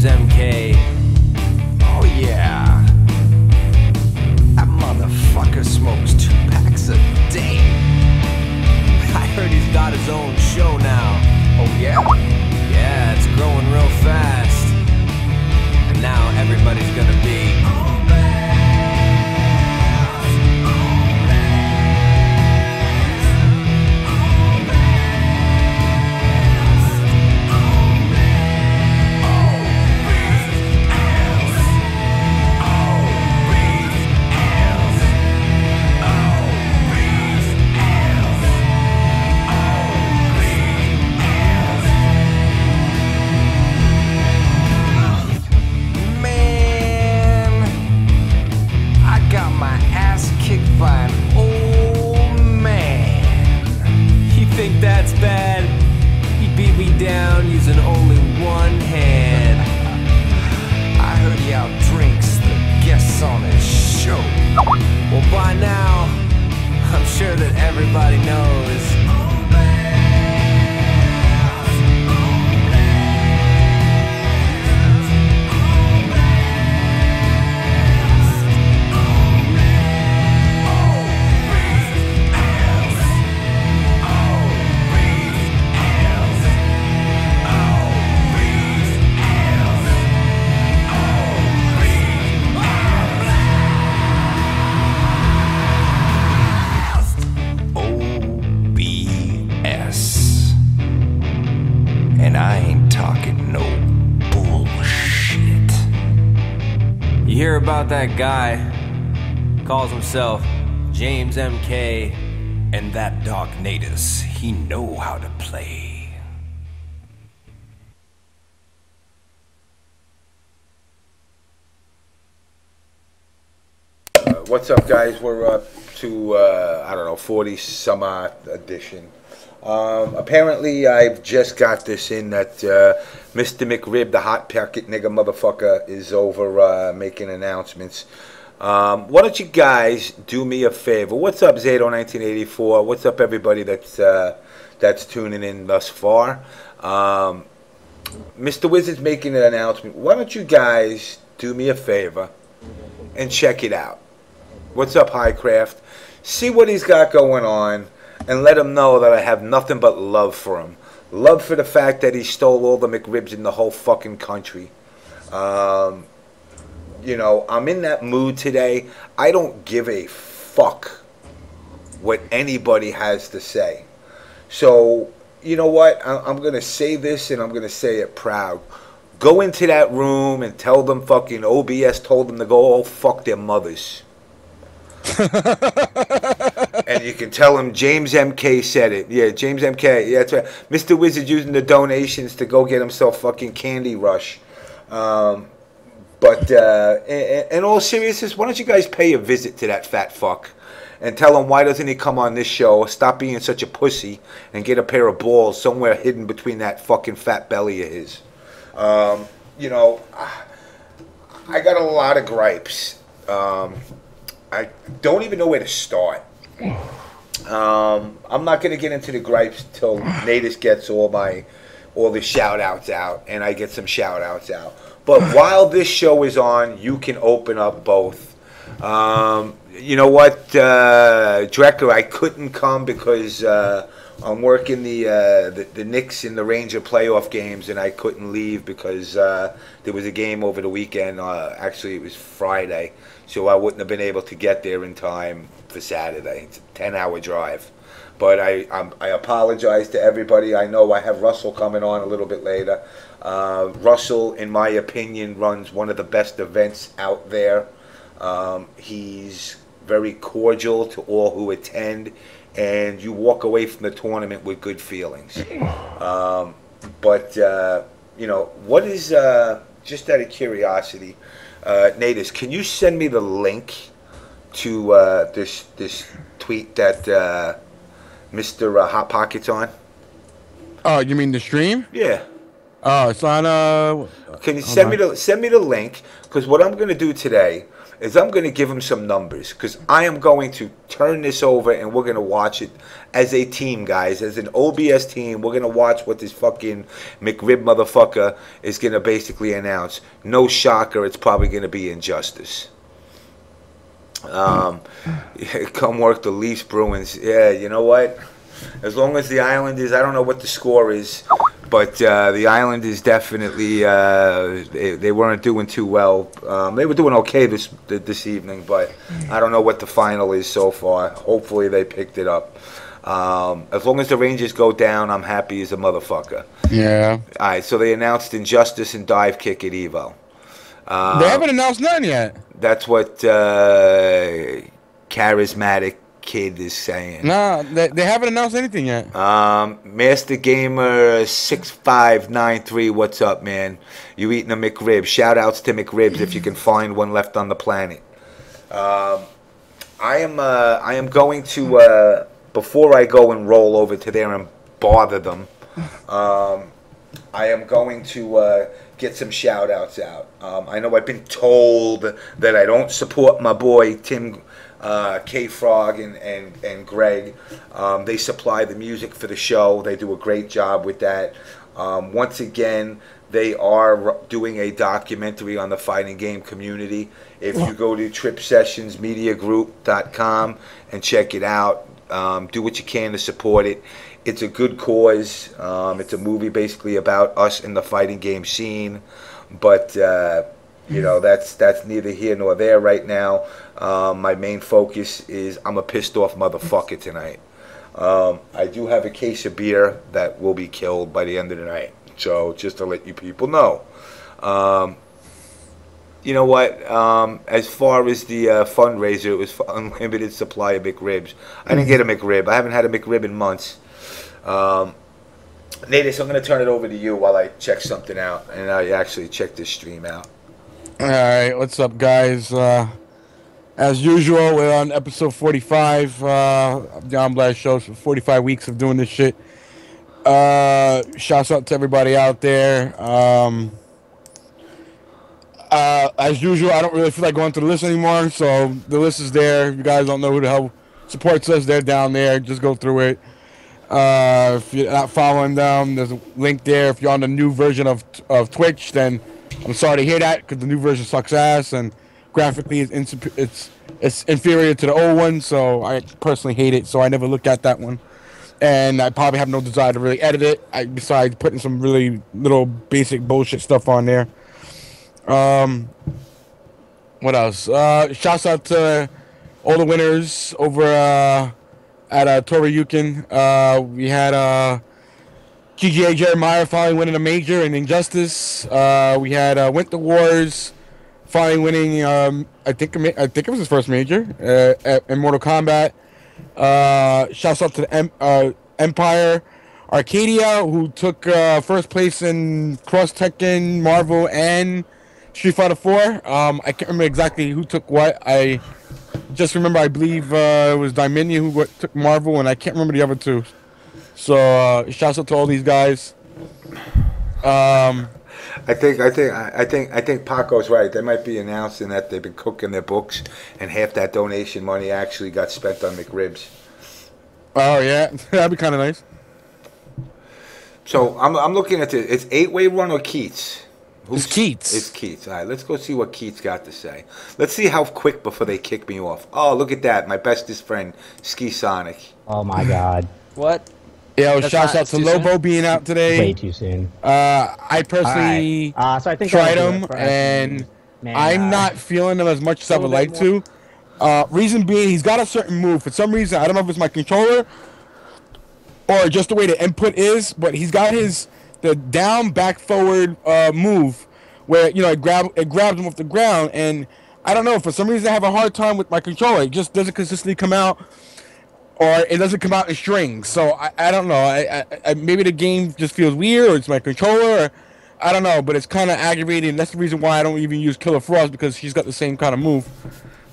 JamessMK. Oh yeah. That motherfucker smokes 2 packs a day. I heard he's got his own show now. Oh yeah? Yeah, it's growing real fast. And now everybody's gonna be down using only one hand. I heard he outdrinks the guests on his show. Well, by now, I'm sure that everybody knows. And I ain't talking no bullshit. You hear about that guy, calls himself JamessMK, and that DarKNaTaS, he know how to play. What's up, guys? We're up to, I don't know, 40 some odd edition. Apparently, I've just got this in that Mr. McRib, the hot pocket nigga motherfucker, is over making announcements. Why don't you guys do me a favor? What's up, Zato1984? What's up, everybody that's tuning in thus far? Mr. Wizard's making an announcement. Why don't you guys do me a favor and check it out? What's up, Highcraft? See what he's got going on. And let him know that I have nothing but love for him. Love for the fact that he stole all the McRibs in the whole fucking country. You know, I'm in that mood today. I don't give a fuck what anybody has to say. So, you know what? I'm going to say this and I'm going to say it proud. Go into that room and tell them fucking OBS told them to go all fuck their mothers. And you can tell him JamessMK said it. Yeah, JamessMK. Yeah, that's right. Mr. Wizard using the donations to go get himself fucking Candy Rush. But in all seriousness, why don't you guys pay a visit to that fat fuck and tell him why doesn't he come on this show, stop being such a pussy, and get a pair of balls somewhere hidden between that fucking fat belly of his. You know, I got a lot of gripes. I don't even know where to start. I'm not going to get into the gripes till NYCFab gets all the shout outs out and I get some shout outs out. But while this show is on, you can open up both. You know what, Drecker, I couldn't come because I'm working the Knicks and the Ranger playoff games, and I couldn't leave because there was a game over the weekend. Actually, it was Friday, so I wouldn't have been able to get there in time for Saturday. It's a 10-hour drive. But I apologize to everybody. I know I have Russell coming on a little bit later. Russell, in my opinion, runs one of the best events out there. He's very cordial to all who attend, and you walk away from the tournament with good feelings. But you know, what is, just out of curiosity, NYCFab, can you send me the link to this tweet that Mr. Hot Pocket's on? Oh, you mean the stream? Yeah. Oh, it's on. Can you send me the link? Because what I'm going to do today is I'm going to give him some numbers. Because I am going to turn this over and we're going to watch it as a team, guys. As an OBS team, we're going to watch what this fucking McRib motherfucker is going to basically announce. No shocker, it's probably going to be Injustice. Come work the Leafs Bruins. Yeah, you know what? As long as the Islanders, I don't know what the score is, but the Islanders definitely they weren't doing too well. They were doing okay this evening, but I don't know what the final is so far. Hopefully they picked it up. As long as the Rangers go down, I'm happy as a motherfucker. Yeah. All right, so they announced Injustice and Dive Kick at Evo. They haven't announced none yet. That's what Charismatic Kid is saying. No, they haven't announced anything yet. Master Gamer 6593, what's up, man? You eating a McRib? Shout outs to McRibs if you can find one left on the planet. I am going to before I go and roll over to there and bother them. I am going to get some shout outs out. I know I've been told that I don't support my boy Tim K-Frog and Greg. They supply the music for the show. They do a great job with that. Once again, they are doing a documentary on the fighting game community. If you go to tripsessionsmediagroup.com and check it out, do what you can to support it. It's a good cause. It's a movie basically about us in the fighting game scene, but you know, that's neither here nor there right now. My main focus is I'm a pissed off motherfucker tonight. I do have a case of beer that will be killed by the end of the night. So just to let you people know. You know what? As far as the fundraiser, it was for unlimited supply of McRibs. I didn't get a McRib. I haven't had a McRib in months. Natus, I'm going to turn it over to you while I check something out. And I actually check this stream out. Alright, what's up, guys? As usual, we're on episode 45. John Blast shows for 45 weeks of doing this shit. Shouts out to everybody out there. As usual, I don't really feel like going through the list anymore, so the list is there. If you guys don't know who the hell supports us, they're down there. Just go through it. If you're not following them, there's a link there. If you're on the new version of Twitch, then I'm sorry to hear that, because the new version sucks ass, and graphically it's inferior to the old one, so I personally hate it, so I never looked at that one. And I probably have no desire to really edit it, besides putting some really little basic bullshit stuff on there. What else? Shouts out to all the winners over at Toryuken. We had GGA Jeremiah finally winning a major in Injustice. We had WinterWarz finally winning. I think it was his first major in Mortal Kombat. Shouts out to the Empire Arcadia, who took first place in Cross Tekken, Marvel, and Street Fighter 4. I can't remember exactly who took what. I just remember I believe it was Diaminion who took Marvel, and I can't remember the other two. So shouts out to all these guys. I think Paco's right. They might be announcing that they've been cooking their books, and half that donation money actually got spent on McRibs. Oh yeah, that'd be kind of nice. So I'm looking at it. It's 8-way run or Keats? It's Keats. It's Keats. All right, let's go see what Keats got to say. Let's see how quick before they kick me off. Oh, look at that. My bestest friend, Ski Sonic. Oh, my God. What? Yeah, shouts out to Lobo soon? Being out today. Way too soon. I personally so I think tried them, and I'm not feeling them as much as I would like to. Reason being, he's got a certain move. For some reason, I don't know if it's my controller or just the way the input is, but he's got the down, back, forward move where, you know, it grabs him off the ground, and I don't know, for some reason I have a hard time with my controller. It just doesn't consistently come out, or it doesn't come out in strings. So I don't know. I maybe the game just feels weird, or it's my controller, or I don't know, but it's kind of aggravating. That's the reason why I don't even use Killer Frost, because she's got the same kind of move.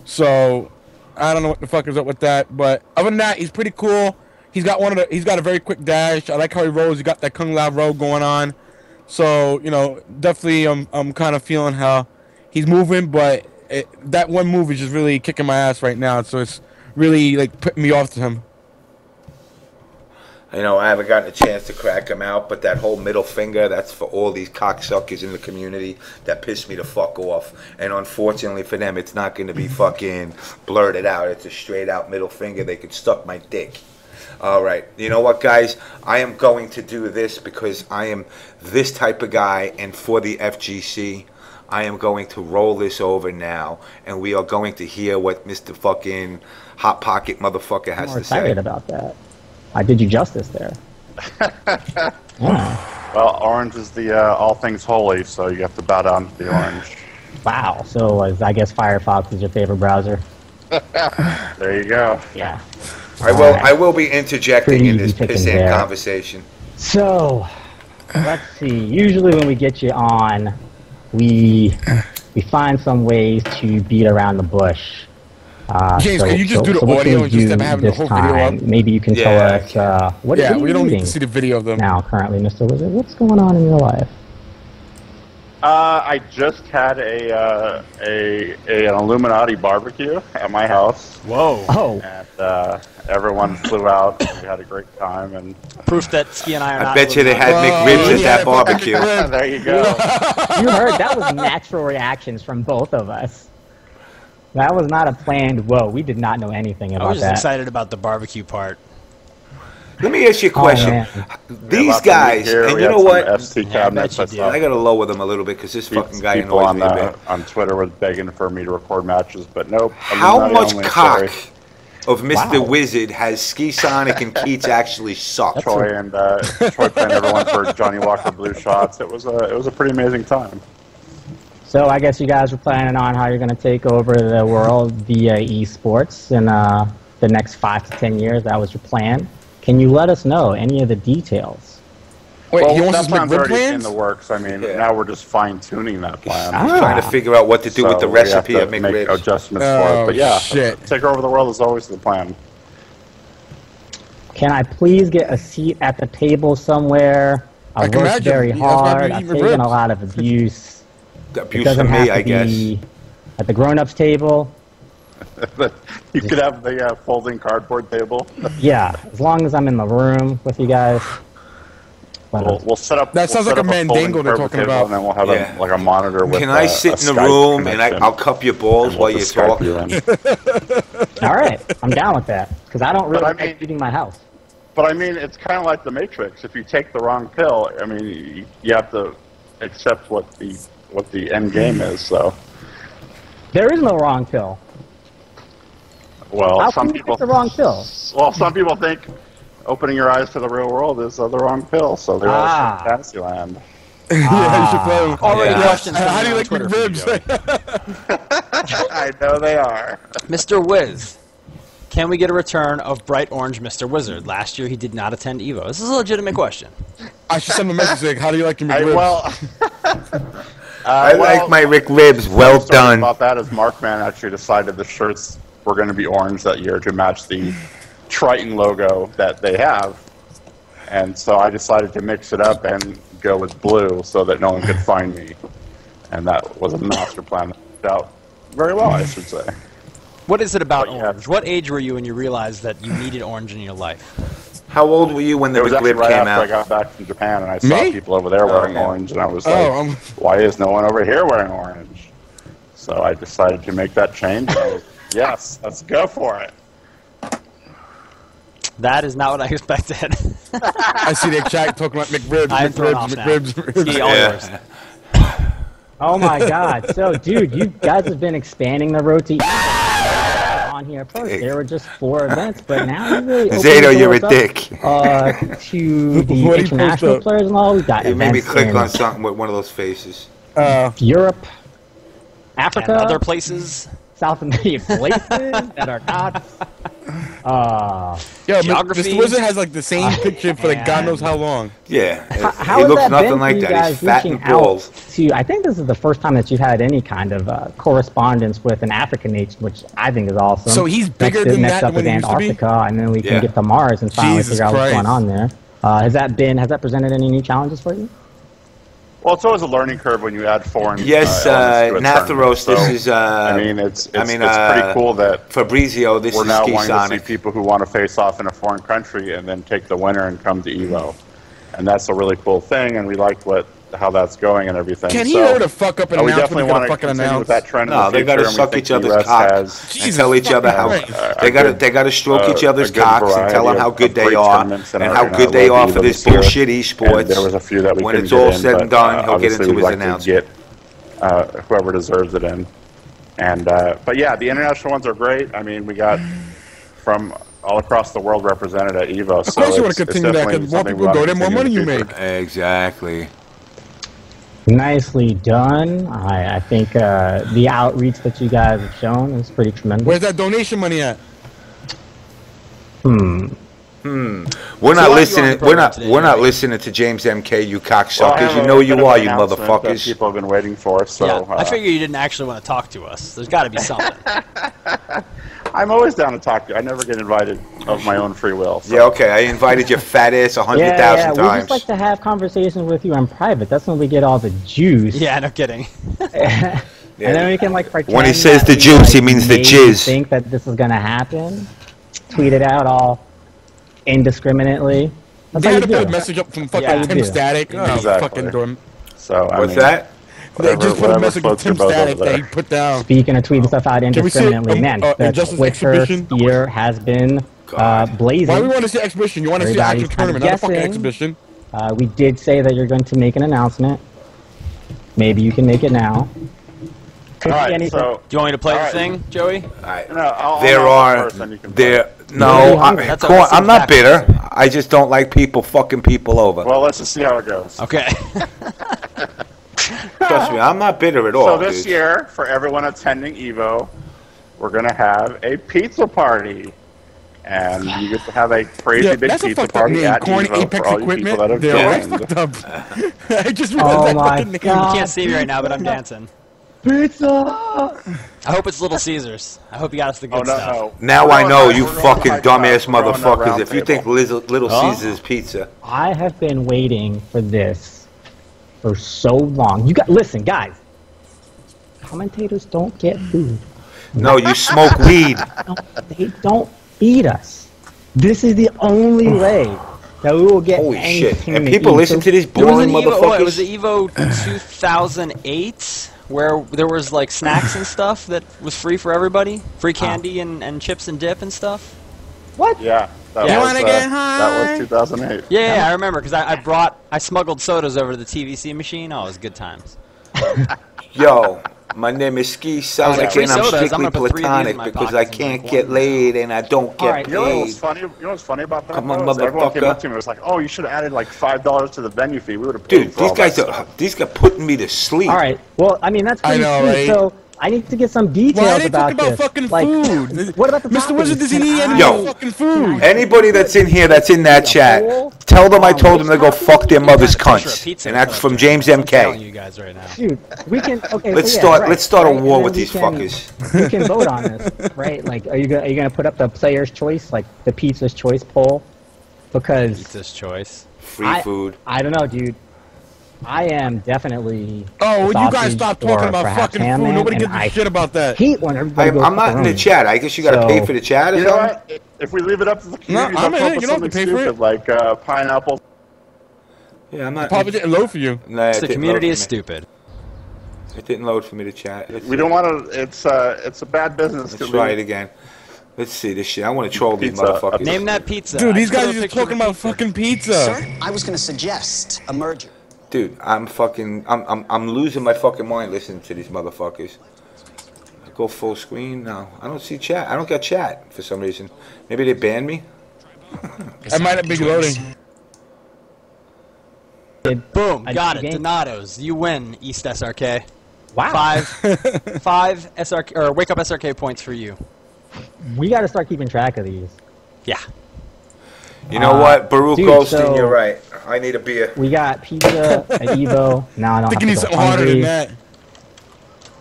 So I don't know what the fuck is up with that, but other than that, he's pretty cool. He's got a very quick dash. I like how he rolls. He got that Kung Lao roll going on. So definitely, I'm kind of feeling how he's moving, but that one move is just really kicking my ass right now. So it's really like putting me off to him. I haven't gotten a chance to crack him out, but that whole middle finger, that's for all these cocksuckers in the community that piss me the fuck off. And unfortunately for them, it's not going to be fucking blurted out. It's a straight out middle finger. They could suck my dick. All right. You know what, guys? I am going to do this because I am this type of guy, and for the FGC, I am going to roll this over now, and we are going to hear what Mr. fucking Hot Pocket motherfucker has to say. I'm excited about that. I did you justice there. Yeah. Well, orange is the all things holy, so you have to bow down to the orange. Wow. So I guess Firefox is your favorite browser. There you go. Yeah. I will be interjecting Pretty in this easy pissant picking there. conversation. So, let's see. Usually when we get you on, we find some ways to beat around the bush. James, can you just do the audio instead of having the whole video up? Maybe you can tell us what are we you don't need to eating see the video of them now. Currently, Mr. Wizard, what's going on in your life? I just had an Illuminati barbecue at my house. Whoa! Oh, and everyone flew out. We had a great time, and proof that Ski and I are not. I bet you they had McRibs at that barbecue. there you go. you heard that was natural reactions from both of us. That was not a planned. Whoa, we did not know anything about I was just that. excited about the barbecue part. Let me ask you a question. These guys, and you know what? FT cabinets. I gotta lower them a little bit because this fucking guy people annoys me a bit. on Twitter was begging for me to record matches, but nope. How much only, cock sorry. of Mr. Wizard has Ski Sonic and Keats actually sucked? Troy playing everyone for Johnny Walker Blue Shots. It was a pretty amazing time. So I guess you guys were planning on how you're going to take over the world via esports in the next 5 to 10 years. That was your plan. Can you let us know any of the details? Wait, well, he wants that us to make plan's rib already in plans? the works. I mean, now we're just fine-tuning that plan. Trying to figure out what to do with the recipe of make McRibs. adjustments for it. But yeah, shit. take over the world is always the plan. Can I please get a seat at the table somewhere? I can worked imagine. very That's why hard. we I've eat taken ribs. a lot of abuse. Abuse It doesn't from have me, to I guess. be at the grown-ups table. You could have the folding cardboard table. Yeah, as long as I'm in the room with you guys. We'll set up. That sounds we'll like set a up Mandingo folding they're table talking about. And then we'll have a monitor with. Can I sit in the Skype room and connection, I'll cup your balls and while we'll you just Skype talk? you in. All right, I'm down with that because I don't really like leaving my house. But I mean, it's kind of like the Matrix. If you take the wrong pill, I mean, you have to accept what the end game is. So. There is no wrong pill. Well, How some can you people pick the wrong pill? Well, some people think opening your eyes to the real world is the wrong pill, so they're all in fantasy land. Yeah, you should play them. Already questions. How do you on like Twitter McRibs? I know they are. Mr. Wiz, can we get a return of Bright Orange Mr. Wizard? Last year he did not attend EVO. This is a legitimate question. I should send him a message saying, how do you like your McRibs? I like my McRibs well done. About that is Markman actually decided the shirts were going to be orange that year to match the Triton logo that they have, and so I decided to mix it up and go with blue so that no one could find me, and that was a master plan that worked out very well, I should say. What is it about orange? What age were you when you realized that you needed orange in your life? How old were you when the It was actually McRib right came after I out? got back from Japan, and I saw people over there wearing orange, and I was like, why is no one over here wearing orange? So I decided to make that change. And I was, yes, let's go for it. That is not what I expected. I see the chat talking about McRibs, I'm thrown off McRibs. Ski, all yours. Oh my God! So, dude, you guys have been expanding the road to on here. First, there were just 4 events, but now you really Zato, you're a dick. To the international players and all. We got You made me events click in on something with one of those faces. Europe, Africa, And other places. South American places that are not. Yo, Geography. Mr. Wizard has like the same picture for like God knows how long. Yeah, How he has looks that nothing been like for you that. guys He's fat reaching and balls. out to? I think this is the first time that you've had any kind of correspondence with an African nation, which I think is awesome. So he's bigger than next that up when is he used to be? Antarctica, and then we can Yeah. get to Mars and finally Jesus figure out what's Christ. going on there. Has that presented any new challenges for you? Well, it's always a learning curve when you add foreign. Yes, Natharos. This is. I mean, it's pretty cool that Fabrizio. This we're is now Ski wanting Sonic. to see people who want to face off in a foreign country and then take the winner and come to Evo, and that's a really cool thing. And we like how that's going and everything. Can he order fuck up and we announce definitely when want he's to gonna fucking continue with announce? that trend. No, they gotta suck each other's cock and tell each other how they gotta stroke each other's cocks and tell them how good they are and how good they are for this bullshit esports. There was a few that we when couldn't it's all get in, said and done, he'll get obviously into we'd his like to announcement. get whoever deserves it in. And but yeah, the international ones are great. I mean, we got from all across the world represented at Evo. Of course, you want to continue that because more people go there, more money you make. Exactly. Nicely done. I think the outreach that you guys have shown is pretty tremendous. Where's that donation money at? We're not listening. We're not listening to JamessMK, you cocksuckers. You know you are, you motherfuckers. People have been waiting for. So yeah, I figure you didn't actually want to talk to us. There's got to be something. I'm always down to talk to you. I never get invited of my own free will. So. Yeah, okay. I invited your fat ass 100,000 times. We just like to have conversations with you in private. That's when we get all the juice. Yeah, no kidding. And then we can like pretend when he says the juice, he means the jizz. Think that this is gonna happen. Tweet it out all indiscriminately. They had to put a message up from fucking Tim Static. Oh, fucking dorm. So what's that? They just put a message from Tim Static that he put down. Speaking of tweeting stuff out indiscriminately, man, the Twitter sphere has been blazing. Why do we want to see exhibition? You want to see an actual tournament, not a fucking exhibition. We did say that you're going to make an announcement. Maybe you can make it now. All right, so, do you want me to play the thing, Joey? I'm not bitter. I just don't like people fucking people over. Well, let's just see how it goes. Okay. Trust me, I'm not bitter at all. So this year, for everyone attending Evo, we're going to have a pizza party. And you get to have a crazy big pizza party at Evo for all you people that have joined. I just realized my You can't see me right now, but I'm dancing. Pizza! I hope it's Little Caesars. I hope you got us the good stuff. No. Now I know, you fucking dumbass motherfuckers. If you think Little Caesars pizza. I have been waiting for this for so long. Listen, guys. Commentators don't get food. No, you smoke weed. No, they don't feed us. This is the only way that we will get Holy anything shit. And people listen to these boring motherfuckers? It was the Evo 2008 where there was like snacks and stuff that was free for everybody? Free candy and chips and dip and stuff? What? Yeah. That was 2008. Yeah, I remember because I smuggled sodas over to the TVC machine. Oh, it was good times. Yo, my name is Ski Sonic and I'm strictly put 3 of these in platonic my because pockets I and can't drink get one. laid and I don't get You know paid. what's funny about that? Come on, though, is everyone came up motherfucker. to me and was like, "Oh, you should have added like $5 to the venue fee. We would have paid Dude, for all that stuff." these guys putting me to sleep. All right. Well, I mean, that's pretty know, sweet. right? So I need to get some details Why are they about talking about this. fucking Like, food? What about the Mr. Wizard, does he toppings? need any Yo. fucking food? Anybody that's in here that's in that chat, tell them I told them to go fuck their mother's cunts. And that's from telling JamessMK. you guys right now. Dude, we can. Okay. Let's so yeah, start. right, Let's start a right, war and with then these we can- fuckers. We can vote on this, right? Like, are you gonna put up the player's choice, like the pizza's choice poll? Because Pizza's choice. Free food. I don't know, dude. I am definitely. Oh, would you guys sausage stop or talking about perhaps fucking ham food? man, Nobody and gives a I shit about that. hate when everybody goes I'm not in the pepperoni. chat. I guess you gotta pay So- for the chat or You know something? what? If we leave it up to the community, No, they'll I'm in come it. up You with don't have to something pay for it. stupid like pineapple. Yeah, I'm not. Probably didn't low for you. Nah, it The didn't community load is for me. stupid. It didn't load for me to chat. We don't want to. It's a bad business. Let's try it again. Let's see this shit. I want to troll these Pizza. motherfuckers. Name that pizza. Dude, these I put guys a are just picture of talking the about pizza. fucking pizza. Sir, I was going to suggest a merger. Dude, I'm losing my fucking mind listening to these motherfuckers. Go full screen? No, I don't see chat. I don't get chat for some reason. Maybe they banned me? I might have been loading. Boom, I got it. game. Donatos, you win, East SRK. Wow. Five SRK or Wake Up SRK points for you. We got to start keeping track of these. Yeah. You know what? Baruch dude, Goldstein, so- you're right. I need a beer. We got pizza at Evo. Now I don't I think you need have to something go harder than hungry.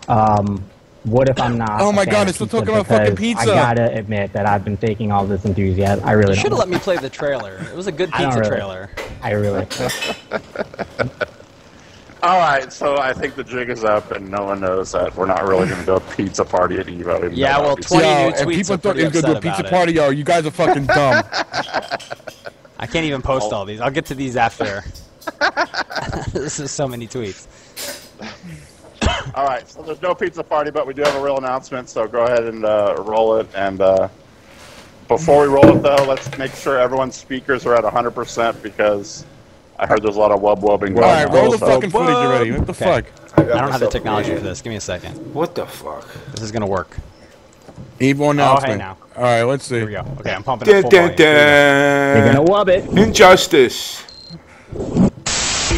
that. What if I'm not? Oh my a fan God, of they're still pizza? talking about fucking Because pizza. I gotta admit that I've been faking all this enthusiasm. I really You don't. should have let me play the trailer. It was a good I don't pizza really- trailer. I really. All right, so I think the jig is up, and no one knows that we're not really going to do a pizza party at Evo. Yeah, well, 20 new tweets people are thought pretty they was gonna do a upset pizza about party. Yo, you guys are fucking dumb. I can't even post all these. I'll get to these after. This is so many tweets. All right, so there's no pizza party, but we do have a real announcement, so go ahead and roll it. And before we roll it, though, let's make sure everyone's speakers are at 100% because I heard there's a lot of wubbing going on. All right, roll the so- fucking footage already. What the fuck? I don't have the technology for this. Give me a second. What the fuck? This is gonna work. Evo announcement. now. All right, let's see. Here we go. Okay, I'm pumping up full Dun, volume. dun, You're dun. gonna wub it. Injustice.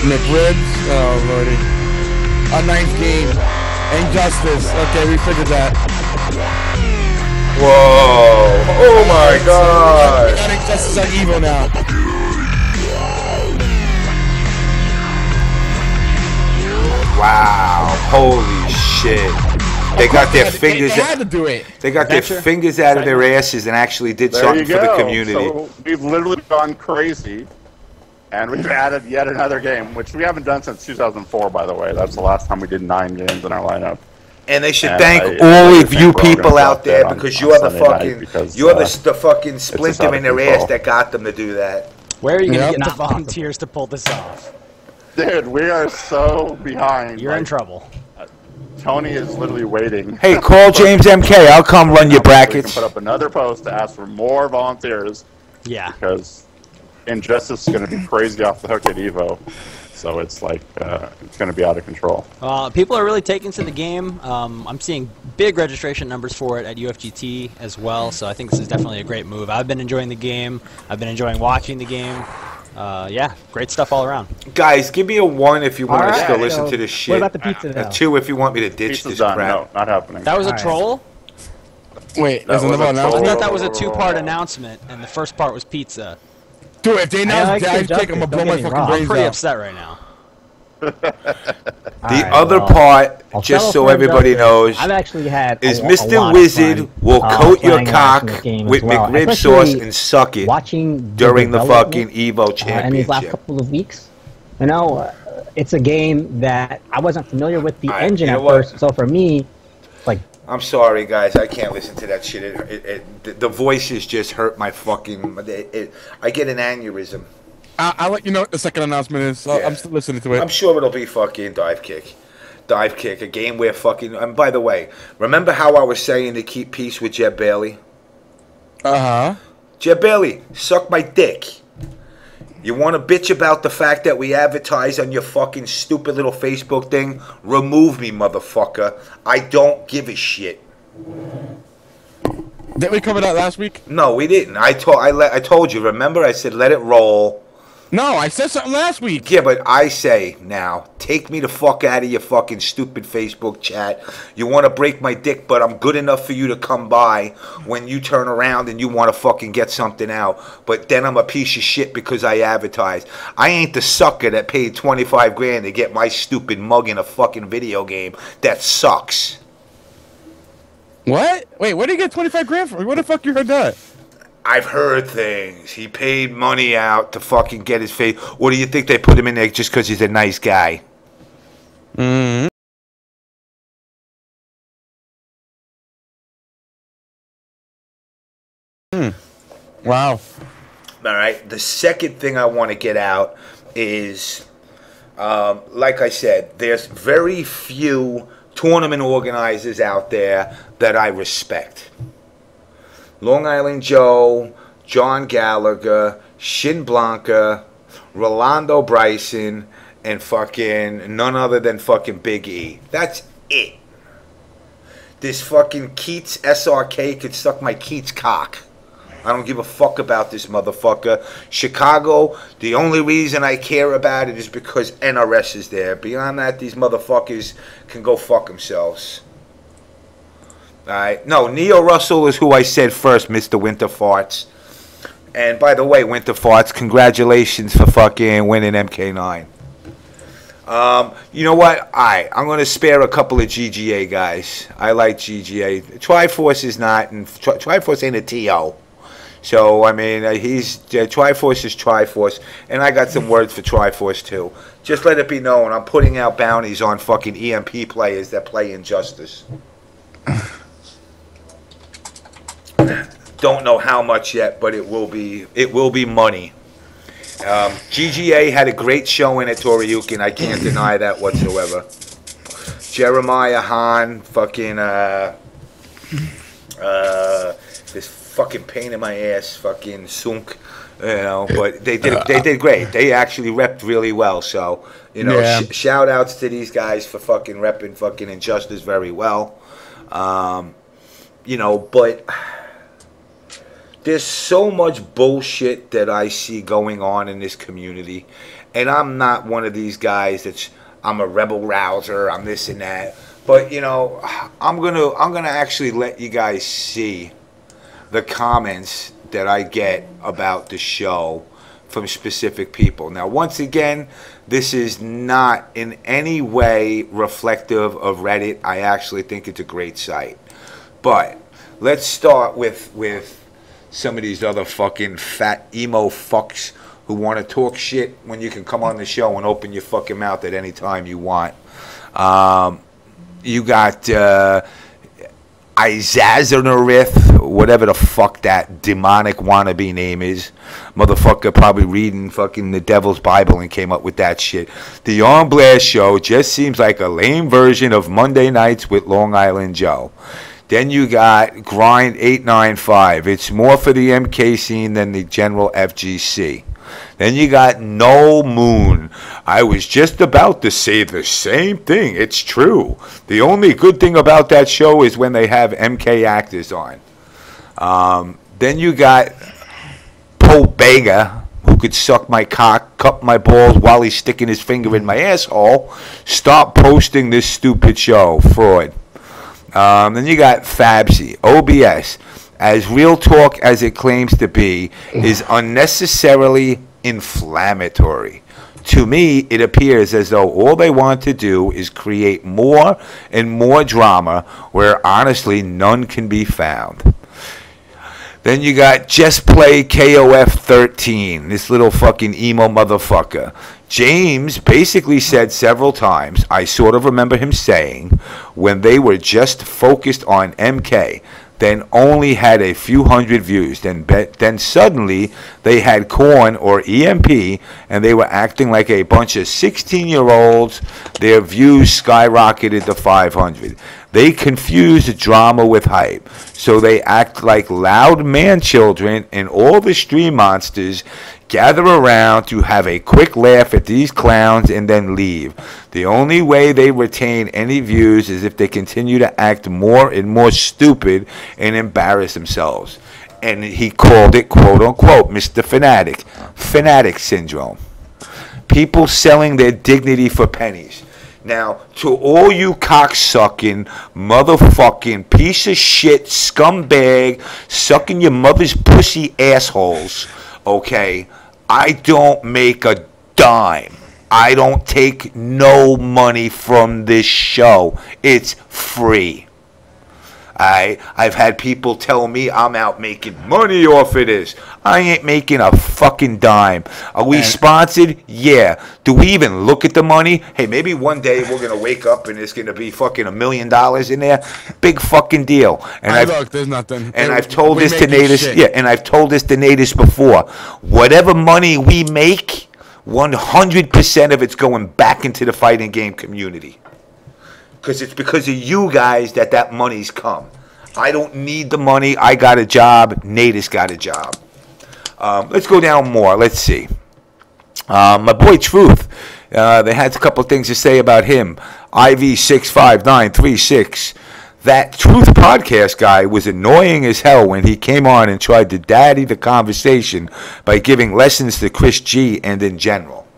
McRibs. Oh lordy. A ninth game. Injustice. Okay, we figured that. Whoa. Oh my god. We got Injustice on Evo now. Wow. Holy shit. They got their fingers. They had to do it. They got their Adventure. fingers out of their asses and actually did There something you for the go. community. So we've literally gone crazy, and we've added yet another game, which we haven't done since 2004, by the way. That's the last time we did 9 games in our lineup. And they should And thank I all really of think you we're all people gonna out stop there that because on you're the Sunday night fucking because, you're the fucking out splinter of in their control. ass that got them to do that. Where are you gonna Yep. get the Not possible. volunteers to pull this off? Dude, we are so behind. You're in Like, trouble. Tony is literally waiting. Hey, call James MK. I'll come run your We can brackets. put up another post to ask for more volunteers Yeah. because Injustice is going to be crazy off the hook at Evo. So it's like, it's going to be out of control. People are really taking to the game. I'm seeing big registration numbers for it at UFGT as well, so I think this is definitely a great move. I've been enjoying the game. I've been enjoying watching the game. Yeah, great stuff all around. Guys, give me a 1 if you want to Alright, still listen so to this shit. What about the pizza, A though? 2 if you want me to ditch Pizza's this done. crap. No, not happening. That was a Alright. troll? Wait, there's That was another a I announcement. thought that was a two-part announcement, and the first part was pizza. Dude, if they announce like Daddy's Injustice, Cake, I'm gonna blow don't my get me fucking wrong. I'm brains pretty out. upset right now. The other part, I'll just settle so for everybody Injustice. knows, I've actually had is a lot Mr. of Wizard fun, will coat your playing cock watching the game with as well. McRib Especially sauce and suck it watching during the development, fucking Evo in these last championship. couple of weeks. You know, it's a game that I wasn't familiar with the Alright, engine you know at what? first, so for me, like, I'm sorry, guys. I can't listen to that shit. The voices just hurt my fucking. I get an aneurysm. I'll let you know what the second announcement is. So Yeah. I'm still listening to it. I'm sure it'll be fucking Dive Kick. Dive Kick, a game where fucking. And by the way, remember how I was saying to keep peace with Jebailey? Uh-huh. Jebailey, suck my dick. You want to bitch about the fact that we advertise on your fucking stupid little Facebook thing? Remove me, motherfucker. I don't give a shit. Didn't we cover that last week? No, we didn't. I told you. Remember, I said let it roll. No, I said something last week. Yeah, but I say now, take me the fuck out of your fucking stupid Facebook chat. You want to break my dick, but I'm good enough for you to come by when you turn around and you want to fucking get something out. But then I'm a piece of shit because I advertise. I ain't the sucker that paid 25 grand to get my stupid mug in a fucking video game. That sucks. What? Wait, where did he get 25 grand from? Where the fuck you heard that? I've heard things. He paid money out to fucking get his face. What do you think they put him in there just because he's a nice guy? Mm-hmm. Wow. All right. The second thing I want to get out is, like I said, there's very few tournament organizers out there that I respect. Long Island Joe, John Gallagher, Shin Blanca, Rolando Brison, and fucking none other than fucking Big E. That's it. This fucking Keats SRK could suck my Keats cock. I don't give a fuck about this motherfucker. Chicago, the only reason I care about it is because NRS is there. Beyond that, these motherfuckers can go fuck themselves. Alright. No, Neo Russell is who I said first, Mr. Winter Farts. And by the way, Winter Farts, congratulations for fucking winning MK9. You know what? Alright, I'm going to spare a couple of GGA guys. I like GGA. Triforce is not, and Triforce ain't a TO. So, I mean, he's Triforce is Triforce, and I got some words for Triforce too. Just let it be known, I'm putting out bounties on fucking EMP players that play Injustice. Don't know how much yet, but it will be money. GGA had a great showing at Toryuken. I can't deny that whatsoever. Jeremiah Han, fucking this fucking pain in my ass, fucking Sunk, you know. But they did great. They actually repped really well. So you know, Yeah. Shout outs to these guys for fucking repping fucking Injustice very well. You know, but there's so much bullshit that I see going on in this community, and I'm not one of these guys that's I'm a rebel rouser, I'm this and that. But you know, I'm gonna actually let you guys see the comments that I get about the show from specific people. Now, once again, this is not in any way reflective of Reddit. I actually think it's a great site. But let's start with some of these other fucking fat emo fucks who want to talk shit when you can come on the show and open your fucking mouth at any time you want. You got Izazanarith, whatever the fuck that demonic wannabe name is. Motherfucker probably reading fucking the Devil's Bible and came up with that shit. The On Blast show just seems like a lame version of Monday Nights with Long Island Joe. Then you got Grind 895. It's more for the MK scene than the general FGC. Then you got No Moon. I was just about to say the same thing. It's true. The only good thing about that show is when they have MK actors on. Then you got Pope Bega, who could suck my cock, cup my balls while he's sticking his finger in my asshole. Stop posting this stupid show. Fraud. Then you got Fabsy. OBS, as real talk as it claims to be, is unnecessarily inflammatory. To me, it appears as though all they want to do is create more and more drama where honestly none can be found. Then you got Just Play KOF 13, this little fucking emo motherfucker. James basically said several times, I sort of remember him saying, when they were just focused on MK, then only had a few hundred views. Then suddenly they had Korn or EMP, and they were acting like a bunch of 16-year-olds. Their views skyrocketed to 500. They confused drama with hype, so they act like loud man-children, and all the stream monsters gather around to have a quick laugh at these clowns and then leave. The only way they retain any views is if they continue to act more and more stupid and embarrass themselves. And he called it, quote-unquote, Mr. Fanatic syndrome. People selling their dignity for pennies. Now, to all you cocksucking, motherfucking, piece of shit, scumbag, sucking your mother's pussy assholes, okay, I don't make a dime. I don't take no money from this show. It's free. I've had people tell me I'm out making money off of this. I ain't making a fucking dime. Are we sponsored? Yeah. Do we even look at the money? Hey, maybe one day we're gonna wake up and there's gonna be fucking $1 million in there. Big fucking deal. And look, there's nothing. And I've told this to NYCFab. Yeah, and I've told this to NYCFab before. Whatever money we make, 100% of it's going back into the fighting game community. Because it's because of you guys that money's come. I don't need the money. I got a job. NYCFab's got a job. Let's go down more. Let's see. My boy Truth. They had a couple things to say about him. IV65936. That Truth podcast guy was annoying as hell when he came on and tried to daddy the conversation by giving lessons to Chris G and in general.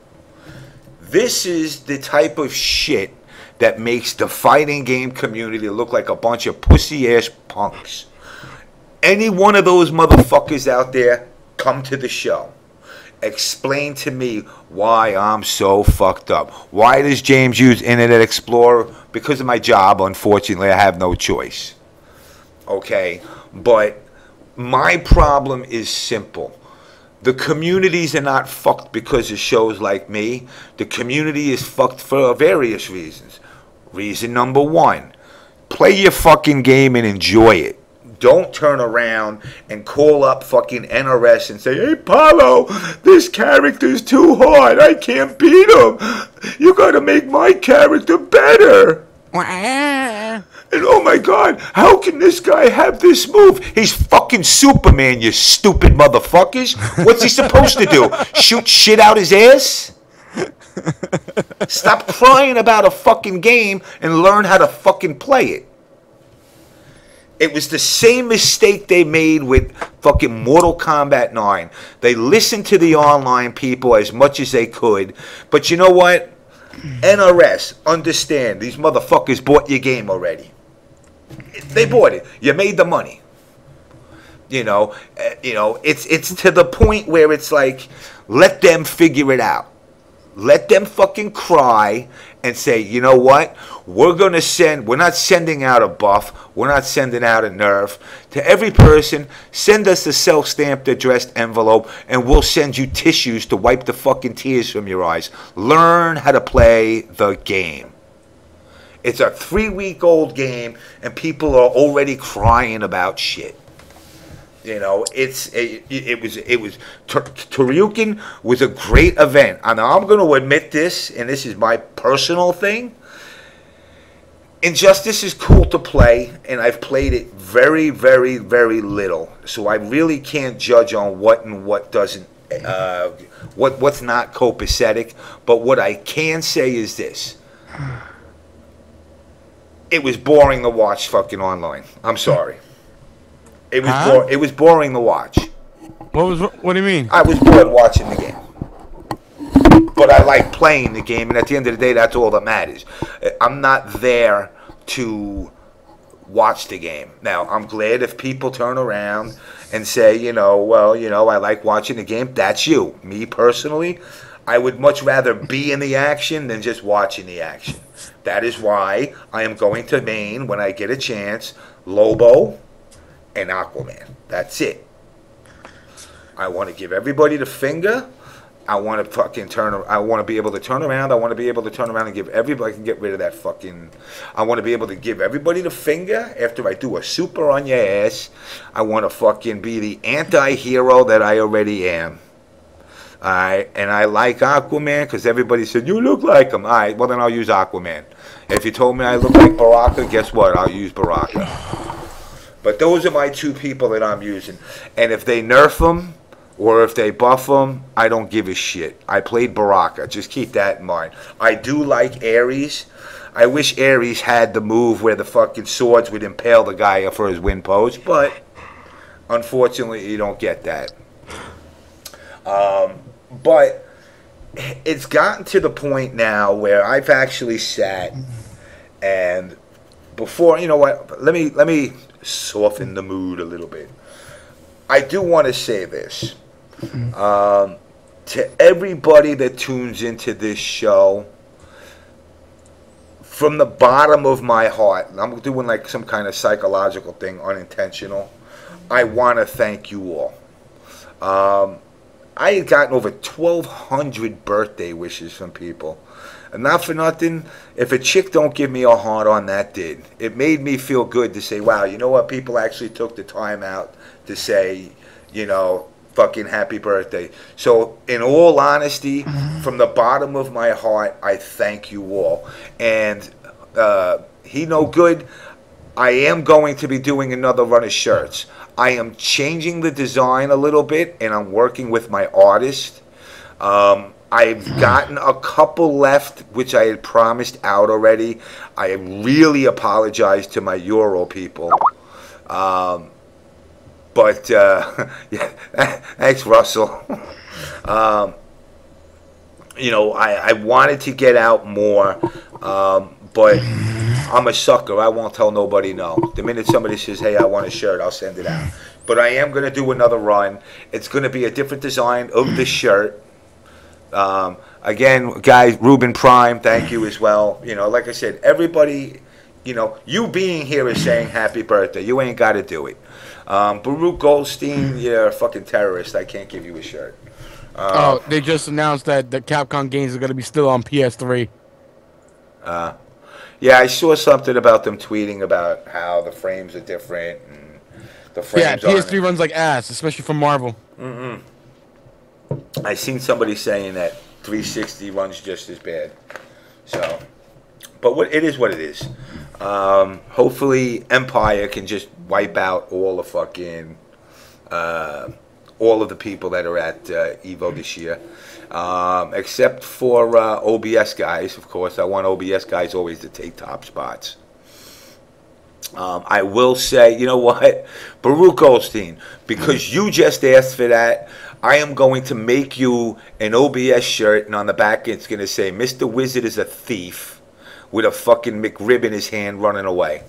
This is the type of shit that makes the fighting game community look like a bunch of pussy-ass punks. Any one of those motherfuckers out there, come to the show. Explain to me why I'm so fucked up. Why does James use Internet Explorer? Because of my job, unfortunately, I have no choice. Okay? But My problem is simple. The communities are not fucked because of shows like me. The community is fucked for various reasons. Reason number one, play your fucking game and enjoy it. Don't turn around and call up fucking NRS and say, hey, Paulo, this character's too hard. I can't beat him. You gotta make my character better. And oh my God, how can this guy have this move? He's fucking Superman, you stupid motherfuckers. What's he supposed to do? Shoot shit out his ass? Stop crying about a fucking game and learn how to fucking play it. It was the same mistake they made with fucking Mortal Kombat 9. They listened to the online people as much as they could. But you know what? NRS, understand, these motherfuckers bought your game already. They bought it. You made the money. You know, it's to the point where it's like, let them figure it out. Let them fucking cry and say, you know what? We're not sending out a buff. We're not sending out a nerf. To every person, send us a self-stamped addressed envelope and we'll send you tissues to wipe the fucking tears from your eyes. Learn how to play the game. It's a 3-week-old game and people are already crying about shit. You know, Toryuken was a great event. And I'm going to admit this, and this is my personal thing. Injustice is cool to play, and I've played it very, very, very little. So I really can't judge on what and what doesn't, what's not copacetic. But what I can say is this. It was boring to watch fucking online. I'm sorry. It was it was boring to watch. What do you mean? I was bored watching the game. But I like playing the game, and at the end of the day, that's all that matters. I'm not there to watch the game. Now, I'm glad if people turn around and say, well, I like watching the game. That's you. Me personally, I would much rather be in the action than just watching the action. That is why I am going to main, when I get a chance, Lobo and Aquaman. That's it. I want to give everybody the finger. I want to fucking I want to be able to turn around. I want to be able to turn around and give everybody. I can get rid of that fucking. I want to be able to give everybody the finger after I do a super on your ass. I want to fucking be the anti-hero that I already am. Alright, and I like Aquaman because everybody said, you look like him. Alright, well then I'll use Aquaman. If you told me I look like Baraka, guess what? I'll use Baraka. But those are my two people that I'm using. And if they nerf them, or if they buff them, I don't give a shit. I played Baraka. Just keep that in mind. I do like Ares. I wish Ares had the move where the fucking swords would impale the guy for his win pose. But, unfortunately, you don't get that. But it's gotten to the point now where I've actually sat and before, you know what, let me soften the mood a little bit. I do want to say this. To everybody that tunes into this show, from the bottom of my heart, and I'm doing like some kind of psychological thing, unintentional, I want to thank you all. I had gotten over 1,200 birthday wishes from people. And not for nothing, if a chick don't give me a heart on, that did. It made me feel good to say, wow, you know what? People actually took the time out to say, fucking happy birthday. So, in all honesty, from the bottom of my heart, I thank you all. And he no good, I am going to be doing another run of shirts. I am changing the design a little bit, and I'm working with my artist. I've gotten a couple left, which I had promised out already. I really apologize to my Euro people. But, yeah, thanks, Russell. I wanted to get out more, but I'm a sucker. I won't tell nobody no. The minute somebody says, hey, I want a shirt, I'll send it out. But I am going to do another run. It's going to be a different design of the shirt. Again, guys, Ruben Prime, thank you as well. Like I said, everybody, you know, you being here is saying happy birthday. You ain't got to do it. Baruch Goldstein, you're a fucking terrorist. I can't give you a shirt. Oh, they just announced that the Capcom games are going to be still on PS3. Yeah, I saw something about them tweeting about how the frames are different. And the frames Yeah, PS3 runs like ass, especially for Marvel. I seen somebody saying that 360 runs just as bad. So, but it is what it is. Hopefully, Empire can just wipe out all the fucking all of the people that are at Evo this year, except for OBS guys. Of course, I want OBS guys always to take top spots. I will say, you know what, Baruch Goldstein, because you just asked for that, I am going to make you an OBS shirt, and on the back it's going to say, Mr. Wizard is a thief, with a fucking McRib in his hand running away.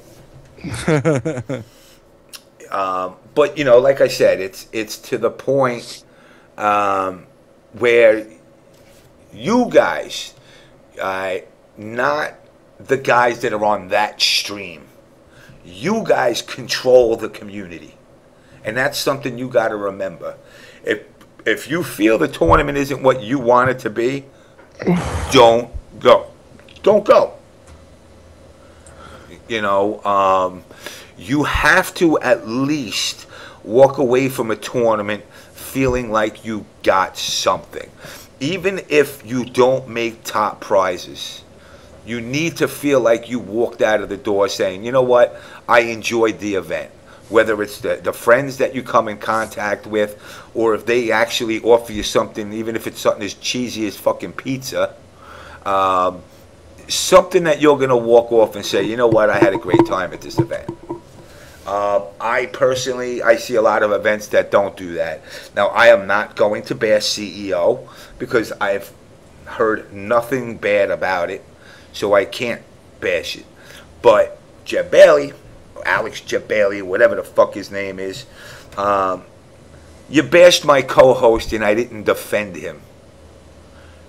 But, you know, like I said, it's to the point where you guys, not the guys that are on that stream, you guys control the community. And that's something you got to remember. If you feel the tournament isn't what you want it to be, don't go. Don't go. You know, you have to at least walk away from a tournament feeling like you got something. Even if you don't make top prizes, you need to feel like you walked out of the door saying, you know what, I enjoyed the event. Whether it's the friends that you come in contact with, or if they actually offer you something, even if it's something as cheesy as fucking pizza, something that you're going to walk off and say, you know what, I had a great time at this event. I personally, I see a lot of events that don't do that. Now, I am not going to bash CEO because I've heard nothing bad about it, so I can't bash it. But Jebailey, Alex Jebailey, whatever the fuck his name is, you bashed my co-host and I didn't defend him.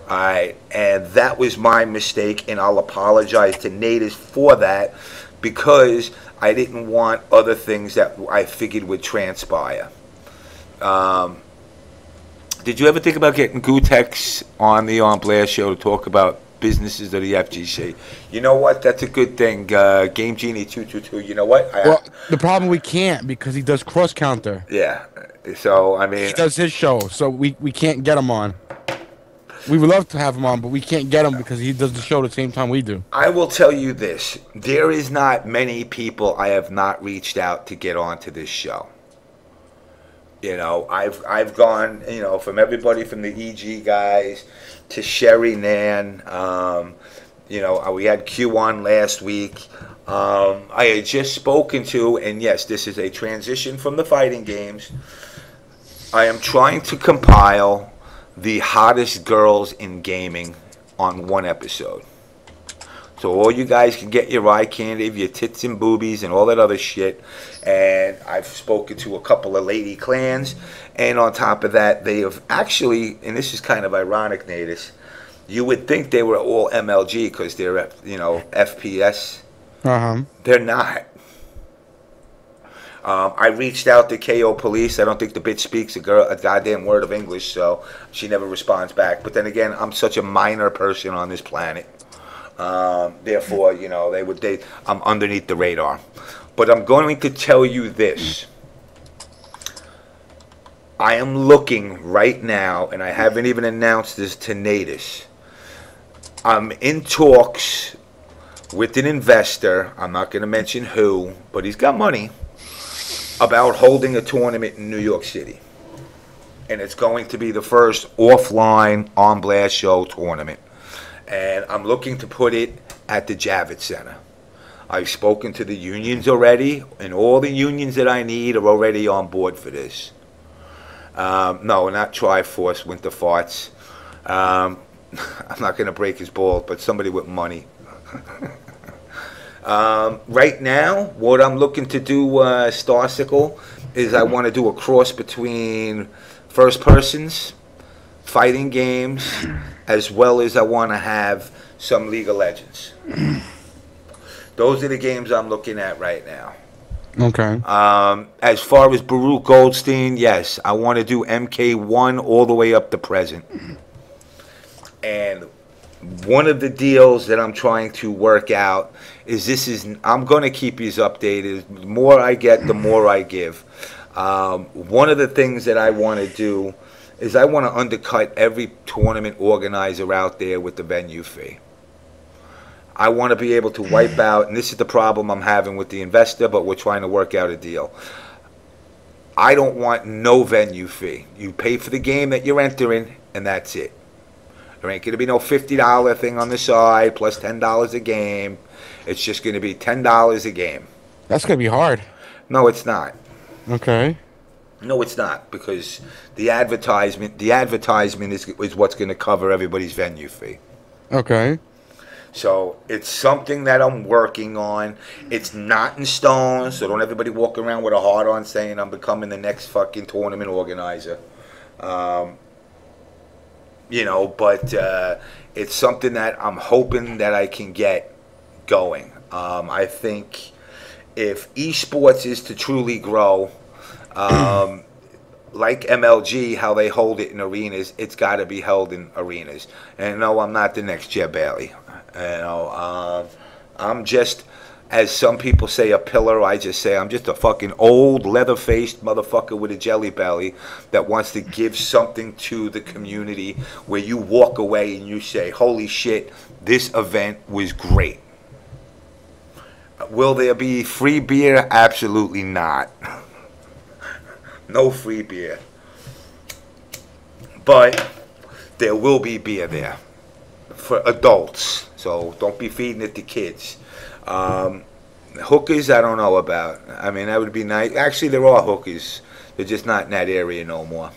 Alright, and that was my mistake, and I'll apologize to NYCFab for that, because I didn't want other things that I figured would transpire. Did you ever think about getting Gutex on the On Blair show to talk about businesses of the FGC? You know what? That's a good thing. Game Genie 222. You know what? Well, the problem, we can't, because he does cross counter. Yeah. So I mean, he does his show, so we can't get him on. We would love to have him on, but we can't get him because he does the show the same time we do. I will tell you this. There is not many people I have not reached out to get onto this show. You know, I've gone, you know, from everybody from the EG guys to Sherry Nan. You know, we had Q on last week. I had just spoken to, and yes, this is a transition from the fighting games. I am trying to compile the hottest girls in gaming on one episode. So all you guys can get your eye candy, your tits and boobies and all that other shit. And I've spoken to a couple of lady clans. And on top of that, they have actually, and this is kind of ironic, NYCFab, you would think they were all MLG because they're, you know, FPS. They're not. I reached out to KO Police. I don't think the bitch speaks a goddamn word of English, so she never responds back. But then again, I'm such a minor person on this planet. Therefore, you know, I'm underneath the radar. But I'm going to tell you this. I am looking right now, and I haven't even announced this to NYCFab. I'm in talks with an investor. I'm not going to mention who, but he's got money, about holding a tournament in New York City. And it's going to be the first offline On Blast Show tournament. And I'm looking to put it at the Javits Center. I've spoken to the unions already, and all the unions that I need are already on board for this. No, not Triforce, Winter Farts. I'm not going to break his balls, but somebody with money. Right now, what I'm looking to do, Starsicle, is I want to do a cross between first persons, fighting games, as well as I want to have some League of Legends. Those are the games I'm looking at right now. Okay. As far as Baruch Goldstein, yes, I want to do MK1 all the way up to present. And one of the deals that I'm trying to work out is I'm going to keep you updated. The more I get, the more I give. One of the things that I want to do is I want to undercut every tournament organizer out there with the venue fee. I want to be able to wipe out, and this is the problem I'm having with the investor, but we're trying to work out a deal. I don't want no venue fee. You pay for the game that you're entering, and that's it. There ain't going to be no $50 thing on the side plus $10 a game. It's just going to be $10 a game. That's going to be hard. No, it's not. Okay. No, it's not, because the advertisement is what's going to cover everybody's venue fee. Okay. So it's something that I'm working on. It's not in stone, so don't everybody walk around with a heart on saying I'm becoming the next fucking tournament organizer. You know, but it's something that I'm hoping that I can get going. I think if esports is to truly grow, like MLG, how they hold it in arenas, it's got to be held in arenas. And no, I'm not the next Jebailey. You know, I'm just, as some people say, a pillar. I just say I'm just a fucking old leather-faced motherfucker with a jelly belly that wants to give something to the community where you walk away and you say, holy shit, this event was great. Will there be free beer? Absolutely not. No free beer. But there will be beer there for adults. So don't be feeding it to kids. Hookers, I don't know about. I mean, that would be nice. Actually, there are hookers. They're just not in that area no more.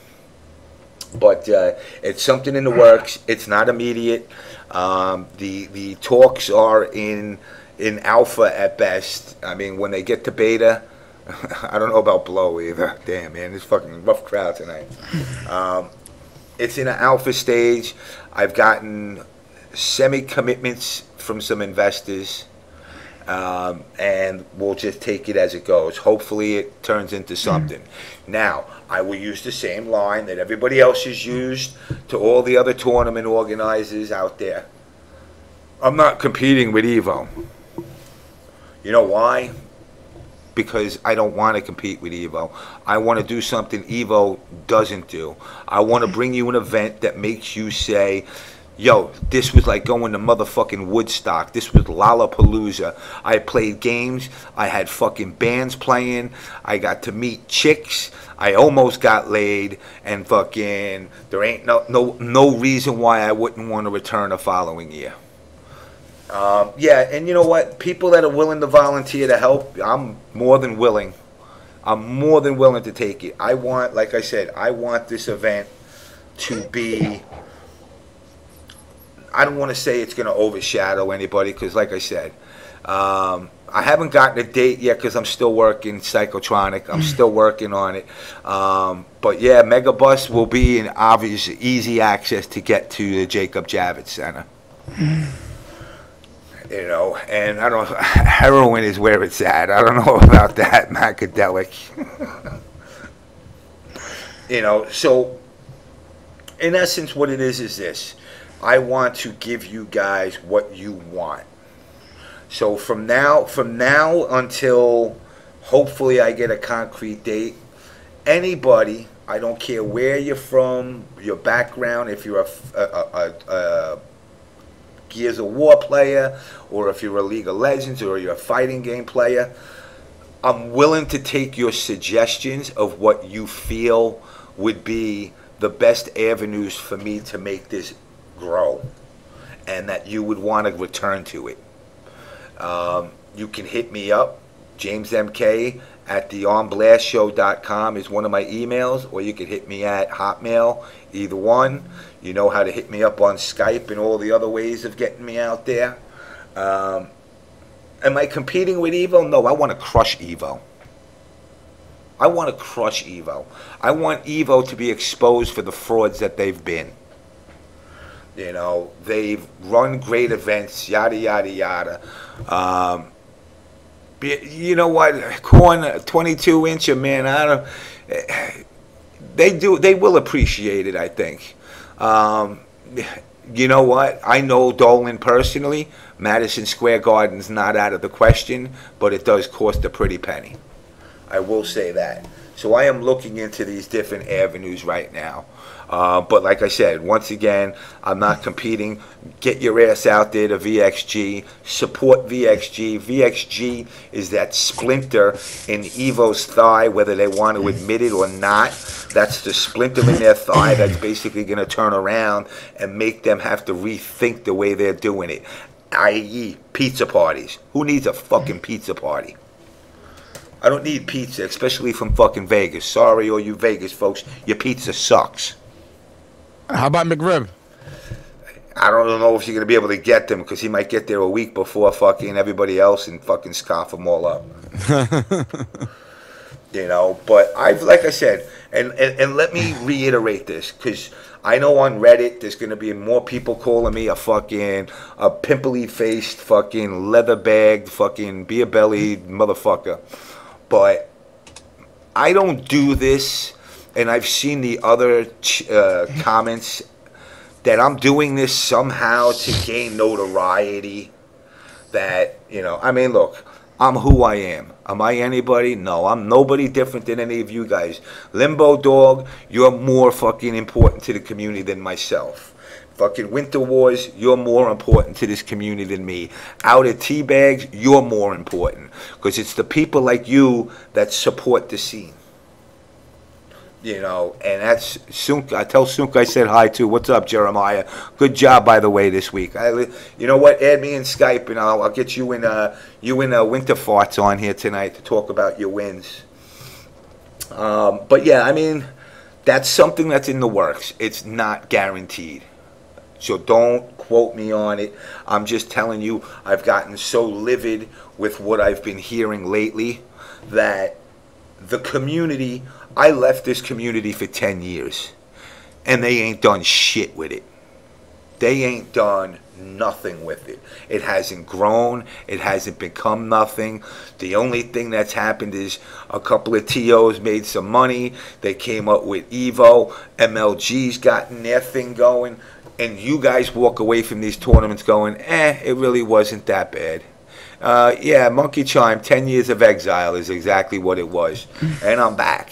But it's something in the works. It's not immediate. The talks are in alpha at best. I mean, when they get to beta, I don't know about blow either. Damn, man, this fucking rough crowd tonight. It's in an alpha stage. I've gotten semi-commitments from some investors, and we'll just take it as it goes. Hopefully it turns into something. Now, I will use the same line that everybody else has used to all the other tournament organizers out there. I'm not competing with Evo. You know why? Because I don't want to compete with Evo. I want to do something Evo doesn't do. I want to bring you an event that makes you say, yo, this was like going to motherfucking Woodstock. This was Lollapalooza. I played games. I had fucking bands playing. I got to meet chicks. I almost got laid. And fucking, there ain't no reason why I wouldn't want to return the following year. Yeah, and you know what? People that are willing to volunteer to help, I'm more than willing. I'm more than willing to take it. I want, like I said, I want this event to be, I don't want to say it's going to overshadow anybody, because like I said, I haven't gotten a date yet because I'm still working Psychotronic. I'm still working on it. But yeah, Megabus will be an obvious, easy access to get to the Jacob Javits Center. You know, and I don't know, heroin is where it's at. I don't know about that, Macadelic. You know, so in essence, what it is this. I want to give you guys what you want. So from now until hopefully I get a concrete date, anybody, I don't care where you're from, your background, if you're a Gears of War player, or if you're a League of Legends, or you're a fighting game player, I'm willing to take your suggestions of what you feel would be the best avenues for me to make this grow, and that you would want to return to it. You can hit me up, JamessMK at theonblastshow.com is one of my emails, or you can hit me at Hotmail, either one. You know how to hit me up on Skype and all the other ways of getting me out there. Am I competing with Evo? No, I want to crush Evo. I want to crush Evo. I want Evo to be exposed for the frauds that they've been. You know, they've run great events, yada, yada, yada. You know what? Corn 22-incher, man. I don't. They will appreciate it, I think. You know what? I know Dolan personally. Madison Square Garden's not out of the question, but it does cost a pretty penny. I will say that. So I am looking into these different avenues right now. But like I said, once again, I'm not competing. Get your ass out there to VXG. Support VXG. VXG is that splinter in Evo's thigh, whether they want to admit it or not. That's the splinter in their thigh that's basically going to turn around and make them have to rethink the way they're doing it. I.e. pizza parties. Who needs a fucking pizza party? I don't need pizza, especially from fucking Vegas. Sorry, all you Vegas folks, your pizza sucks. How about McRib? I don't know if you're going to be able to get them because he might get there a week before fucking everybody else and fucking scarf them all up. You know, but like I said, and let me reiterate this because I know on Reddit there's going to be more people calling me a pimply faced, fucking leather bagged, fucking beer bellied motherfucker. But I don't do this, and I've seen the other comments that I'm doing this somehow to gain notoriety. That, you know, I mean, look, I'm who I am. Am I anybody? No, I'm nobody different than any of you guys. Limbo Dog, you're more fucking important to the community than myself. Fucking WinterWarz, you're more important to this community than me. Out at Teabags, you're more important. Because it's the people like you that support the scene. You know, and that's Sunk. I tell Sunk I said hi to. What's up, Jeremiah? Good job, by the way, this week. You know what? Add me in Skype, and I'll get you in Winter Farts on here tonight to talk about your wins. But yeah, I mean, that's something that's in the works. It's not guaranteed. So don't quote me on it. I'm just telling you, I've gotten so livid with what I've been hearing lately that the community, I left this community for 10 years, and they ain't done shit with it. They ain't done nothing with it. It hasn't grown. It hasn't become nothing. The only thing that's happened is a couple of TOs made some money. They came up with Evo. MLG's gotten their thing going. And you guys walk away from these tournaments going, it really wasn't that bad. Yeah, Monkey Chime, 10 years of exile is exactly what it was. And I'm back.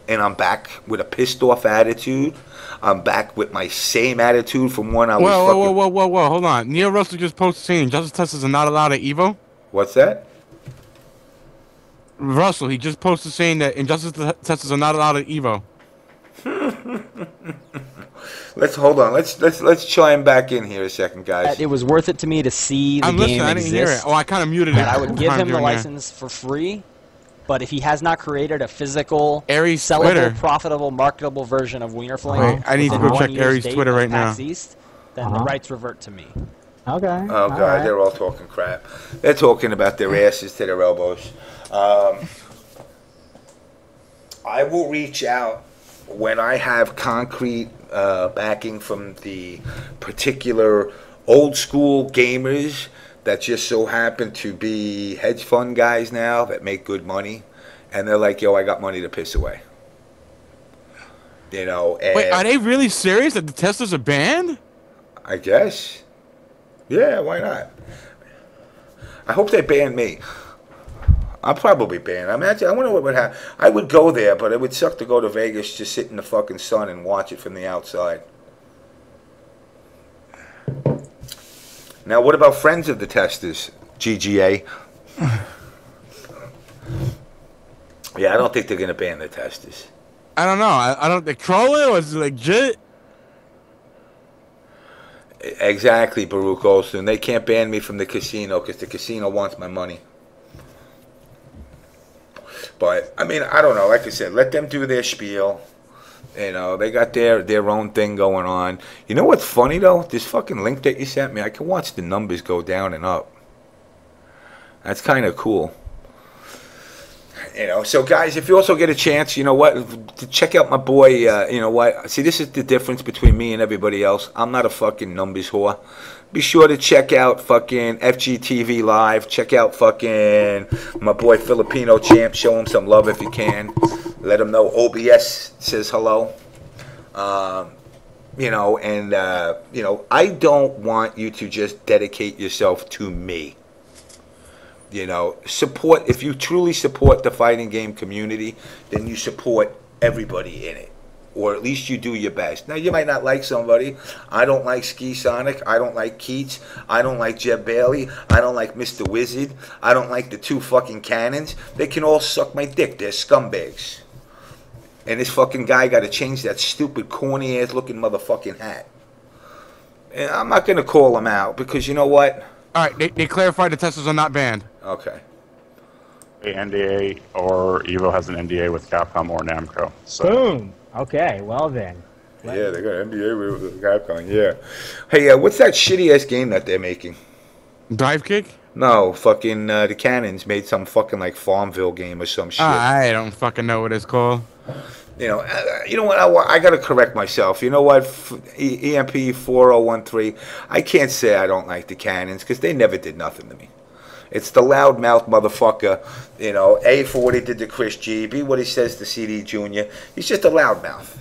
And I'm back with a pissed off attitude. I'm back with my same attitude from when I was Whoa, hold on. Neil Russell just posted saying JamessMK is not allowed at Evo? What's that? Russell, he just posted saying that JamessMK are not allowed at Evo. Hold on. Let's chime back in here a second, guys. It was worth it to me to see the game I didn't hear it. exist. Oh, I kind of muted it. And I would give him the license for free, but if he has not created a physical, Aries sellable, Twitter. profitable, marketable version of Wiener Fling, I need to go check Aries' Twitter right now. East, then the rights revert to me. Okay. Oh, God, they're all talking crap. They're talking about their asses to their elbows. I will reach out when I have concrete backing from the particular old school gamers that just so happen to be hedge fund guys now that make good money, and they're like, yo, I got money to piss away. You know, and wait, are they really serious that the testers are banned? I guess. Yeah, why not? I hope they ban me. I'll probably ban. I wonder what would happen. I would go there, but it would suck to go to Vegas, just sit in the fucking sun and watch it from the outside. Now, what about friends of the testers, GGA? Yeah, I don't think they're going to ban the testers. I don't know. I don't. They trolling or is it legit? Exactly, Baruch Olson. They can't ban me from the casino because the casino wants my money. But, I mean, I don't know. Like I said, let them do their spiel. You know, they got their own thing going on. You know what's funny, though? This fucking link that you sent me, I can watch the numbers go down and up. That's kind of cool. You know, so guys, if you also get a chance, you know what, to check out my boy, you know what, see, this is the difference between me and everybody else. I'm not a fucking numbers whore. Be sure to check out fucking FGTV Live. Check out fucking my boy Filipino Champ. Show him some love if you can. Let him know OBS says hello. You know, and, you know, I don't want you to just dedicate yourself to me. You know, support, if you truly support the fighting game community, then you support everybody in it. Or at least you do your best. Now, you might not like somebody. I don't like Ski Sonic. I don't like Keats. I don't like Jebailey. I don't like Mr. Wizard. I don't like the two fucking cannons. They can all suck my dick. They're scumbags. And this fucking guy got to change that stupid corny-ass looking motherfucking hat. And I'm not going to call him out because you know what? All right, they clarified the Teslas are not banned. Okay. The NDA or Evo has an NDA with Capcom or Namco. So. Boom. Okay, well then. Yeah, they got an NDA with Capcom, yeah. Hey, what's that shitty-ass game that they're making? Dive Kick? No, fucking the Cannons made some fucking like Farmville game or some shit. I don't fucking know what it's called. You know what? I got to correct myself. You know what? EMP 4013. I can't say I don't like the Cannons because they never did nothing to me. It's the loudmouth motherfucker. You know, A for what he did to Chris G. B what he says to CDjr. He's just a loudmouth.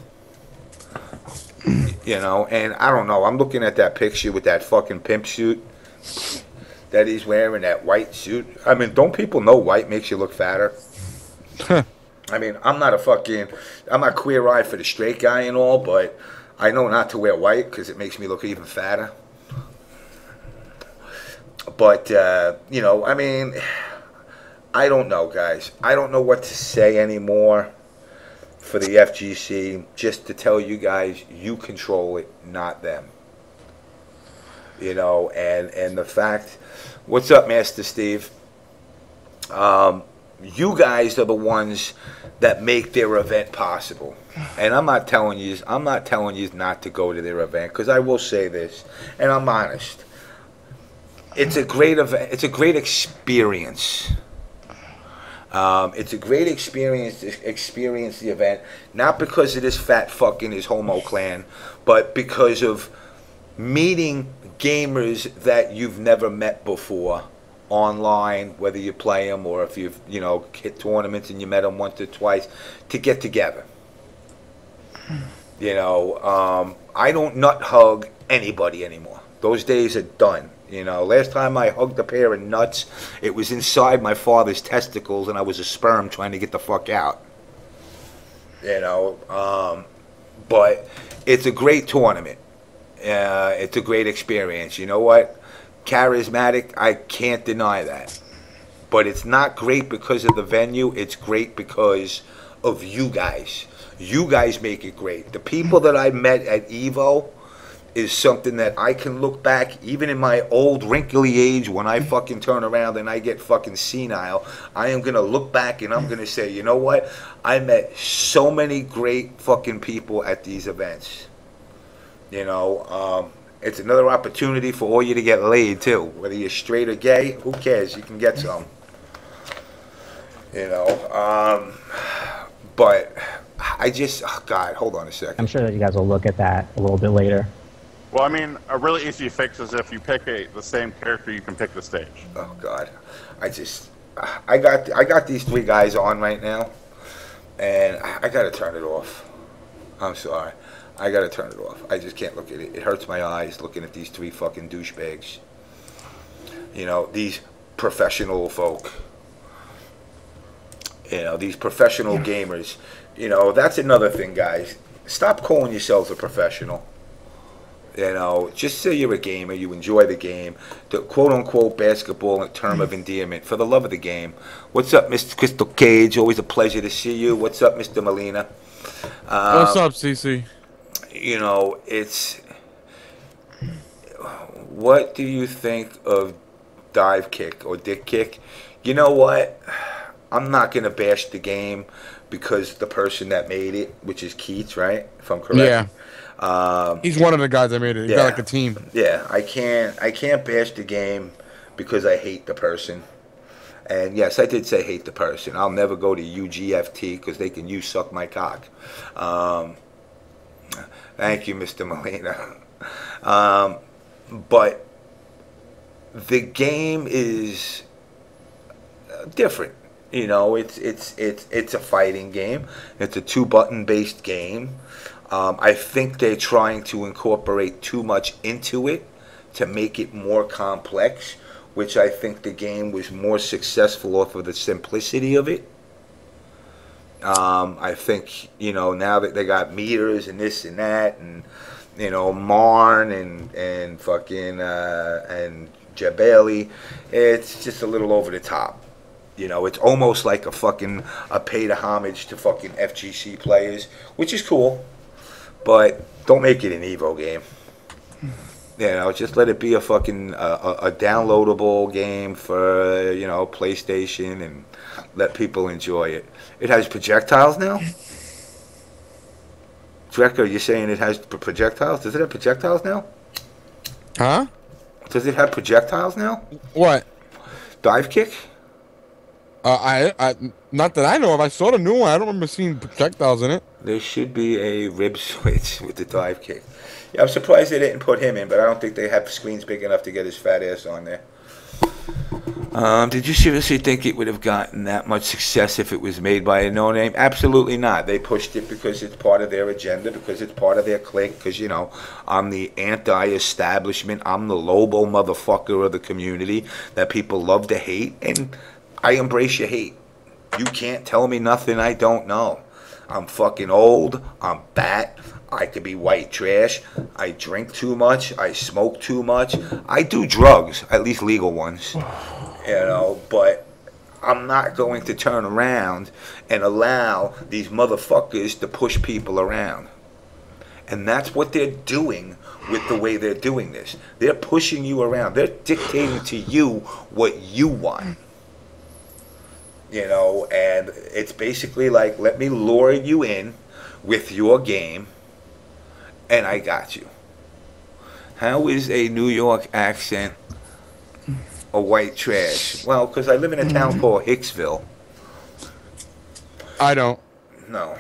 You know, and I don't know. I'm looking at that picture with that fucking pimp suit that he's wearing, that white suit. I mean, don't people know white makes you look fatter? I mean, I'm not queer-eyed for the straight guy and all, but I know not to wear white because it makes me look even fatter. But, you know, I mean, I don't know, guys. I don't know what to say anymore for the FGC. Just to tell you guys, you control it, not them. You know, and the fact... What's up, Master Steve? You guys are the ones that make their event possible, and I'm not telling you not to go to their event because I will say this, and I'm honest. It's a great event. It's a great experience. It's a great experience to experience the event, not because of this fat fucking his homo clan, but because of meeting gamers that you've never met before. Online, whether you play them or if you've, you know, hit tournaments and you met them once or twice, to get together. You know, I don't nut hug anybody anymore. Those days are done. You know, last time I hugged a pair of nuts, it was inside my father's testicles and I was a sperm trying to get the fuck out. You know, but it's a great tournament. It's a great experience. You know what? Charismatic, I can't deny that. But it's not great because of the venue. It's great because of you guys. You guys make it great. The people that I met at Evo is something that I can look back, even in my old wrinkly age, when I fucking turn around and I get fucking senile, I am going to look back and I'm going to say, you know what? I met so many great fucking people at these events. You know, it's another opportunity for all you to get laid, too. Whether you're straight or gay, who cares? You can get some. You know, but I just, oh God, hold on a second. I'm sure that you guys will look at that a little bit later. Well, I mean, a really easy fix is if you pick the same character, you can pick the stage. Oh God, I got these three guys on right now, and I gotta turn it off. I'm sorry. I gotta turn it off. I just can't look at it. It hurts my eyes looking at these three fucking douchebags. You know, these professional folk. You know, these professional gamers. You know, that's another thing, guys. Stop calling yourselves a professional. You know, just say you're a gamer, you enjoy the game. The quote-unquote basketball, a term of endearment, for the love of the game. What's up, Mr. Crystal Cage? Always a pleasure to see you. What's up, Mr. Molina? What's up, CC? You know, it's... What do you think of dive kick or dick kick? You know what? I'm not going to bash the game because the person that made it, which is Keats, right? If I'm correct. Yeah. He's one of the guys that made it. He got like a team. Yeah, I can't bash the game because I hate the person. And yes, I did say hate the person. I'll never go to UGFT because they can suck my cock. Thank you, Mr. Molina. But the game is different. You know, it's a fighting game. It's a 2-button based game. I think they're trying to incorporate too much into it to make it more complex, which I think the game was more successful off of the simplicity of it. I think, you know, now that they got meters and this and that, and, you know, Marn and fucking and Jebailey, it's just a little over the top. You know, it's almost like a pay to homage to fucking FGC players, which is cool, but don't make it an Evo game. You know, just let it be a fucking a downloadable game for, you know, PlayStation, and let people enjoy it. It has projectiles now? Drecker, you're saying it has projectiles? Does it have projectiles now? Huh? Does it have projectiles now? What? Dive kick? I not that I know of. I saw the new one. I don't remember seeing projectiles in it. There should be a rib switch with the dive kick. Yeah, I'm surprised they didn't put him in, but I don't think they have screens big enough to get his fat ass on there. Did you seriously think it would have gotten that much success if it was made by a no-name? Absolutely not. They pushed it because it's part of their agenda, because it's part of their clique, because, you know, I'm the anti-establishment. I'm the Lobo motherfucker of the community that people love to hate, and I embrace your hate. You can't tell me nothing I don't know. I'm fucking old. I'm fat. I could be white trash. I drink too much. I smoke too much. I do drugs, at least legal ones. You know, but I'm not going to turn around and allow these motherfuckers to push people around. And that's what they're doing with the way they're doing this. They're pushing you around. They're dictating to you what you want. You know, and it's basically like, let me lure you in with your game, and I got you. How is a New York accent a white trash? Well, because I live in a town called Hicksville. I don't. No.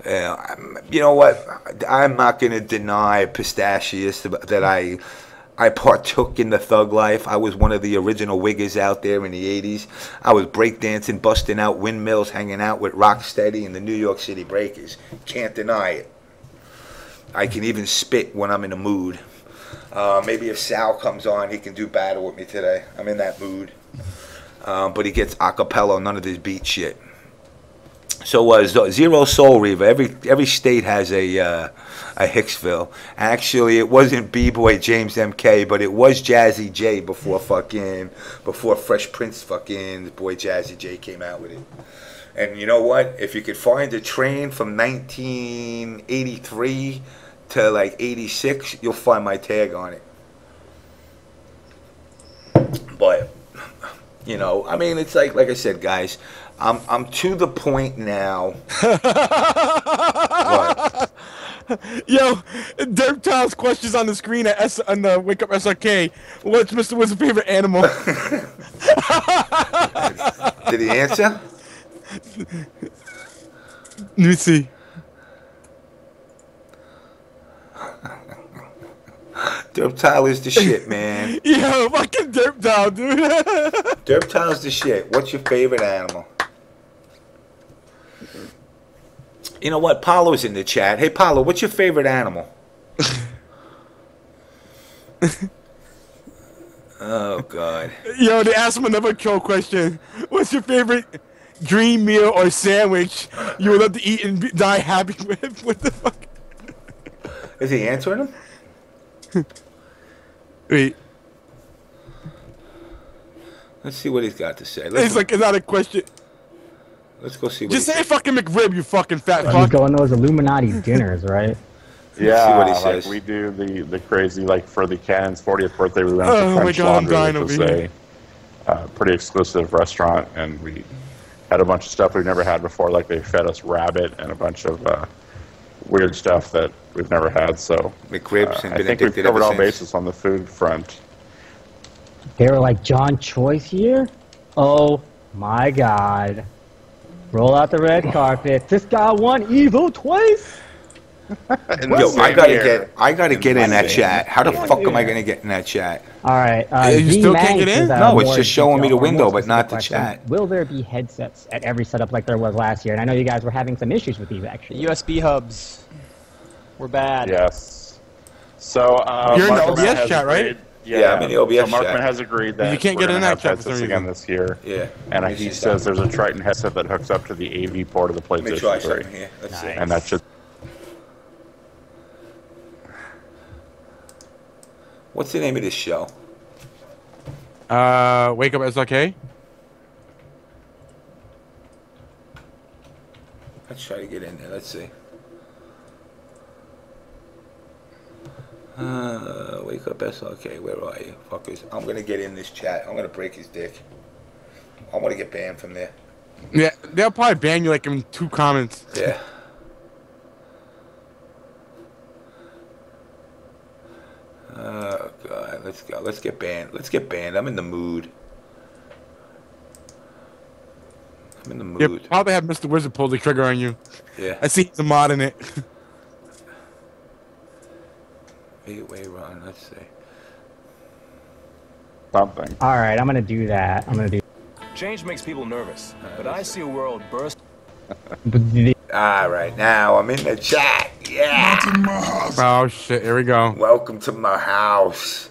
Yeah, you know what? I'm not going to deny pistachios that I partook in the thug life. I was one of the original wiggers out there in the 80s. I was breakdancing, busting out windmills, hanging out with Rocksteady and the New York City Breakers. Can't deny it. I can even spit when I'm in a mood. Maybe if Sal comes on, he can do battle with me today. I'm in that mood. But he gets a cappella, none of this beat shit. So Zero Soul Reaver. Every state has a Hicksville. Actually, it wasn't B-Boy JamessMK, but it was Jazzy J before Fresh Prince fucking boy Jazzy J came out with it. And you know what? If you could find a train from 1983 to like 86, you'll find my tag on it. But you know, I mean, it's like I said, guys. I'm to the point now. What? Yo, DarKNaTaS questions on the screen on the Wake Up SRK. What's Mr. Wizard's favorite animal? Did he answer? Let me see. DarKNaTaS is the shit, man. Yo, fucking DarKNaTaS, dude. DarKNaTaS is the shit. What's your favorite animal? You know what? Paulo's in the chat. Hey, Paulo, what's your favorite animal? Oh, God. Yo, they asked him another kill question. What's your favorite dream meal or sandwich you would love to eat and die happy with? What the fuck? Is he answering him? Wait. Let's see what he's got to say. It's like, it's not a question. Let's go see what Just say fucking McRib, you fucking fat fuck. You go on those Illuminati dinners, right? Yeah, see what he like says. we do the crazy, like for the Cannon's 40th birthday, we went Oh to my French God, I'm Laundry, dying which over was here. a pretty exclusive restaurant, and we had a bunch of stuff we've never had before. Like they fed us rabbit and a bunch of weird stuff that we've never had. So McRibs and I think we've covered all bases on the food front. They were like, John Choice here? Oh my God. Roll out the red carpet. This guy won Evo twice? Yo, I gotta get in that chat. How the fuck am I gonna get in that chat? All right. You still can't get in? No, it's just showing me the window, but not the chat. Will there be headsets at every setup like there was last year? And I know you guys were having some issues with these, actually. USB hubs. We're bad. Yes. So, you're in the OBS chat, right? Yeah, I'm in the OBS so Markman chat. has agreed that you can't get in that chat for some reason again this year. Yeah. And he says there's a Triton headset that hooks up to the AV port of the Let me try PlayStation 3. something here. Let's see. And that should... What's the name of this show? Wake Up SRK. Let's try to get in there. Let's see. Wake Up SRK. Where are you, fuckers? I'm gonna get in this chat. I'm gonna break his dick. I want to get banned from there. Yeah, they'll probably ban you like in 2 comments. Yeah. Oh god, let's go. Let's get banned. Let's get banned. I'm in the mood. I'm in the mood. Yeah, probably have Mr. Wizard pull the trigger on you. Yeah. I see the mod in it. Wait, Ron. Let's see. Something. All right, I'm gonna do that. I'm gonna do. Change makes people nervous, but I see a world burst. All right, now I'm in the chat. Yeah. Oh shit! Here we go. Welcome to my house.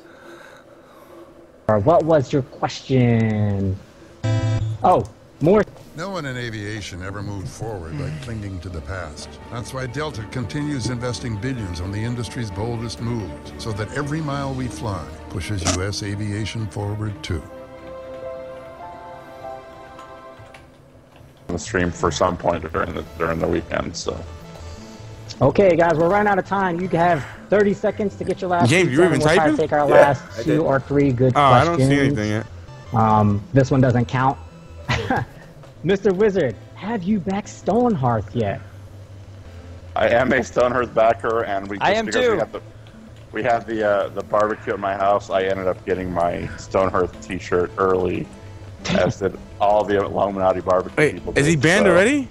What was your question? Oh, more. No one in aviation ever moved forward by clinging to the past. That's why Delta continues investing billions on the industry's boldest moves, so that every mile we fly pushes U.S. aviation forward too. The stream for some point during the weekend, so. Okay, guys, we're running out of time. You have 30 seconds to get your last. James, you even we'll try typing? to take our last 2 or 3 good questions. I don't see anything yet. This one doesn't count. Mr. Wizard, have you backed Stonehearth yet? I am a Stonehearth backer, and we just I am too. We have the barbecue at my house. I ended up getting my Stonehearth T-shirt early, as did all the Illuminati barbecue people. Is he banned already?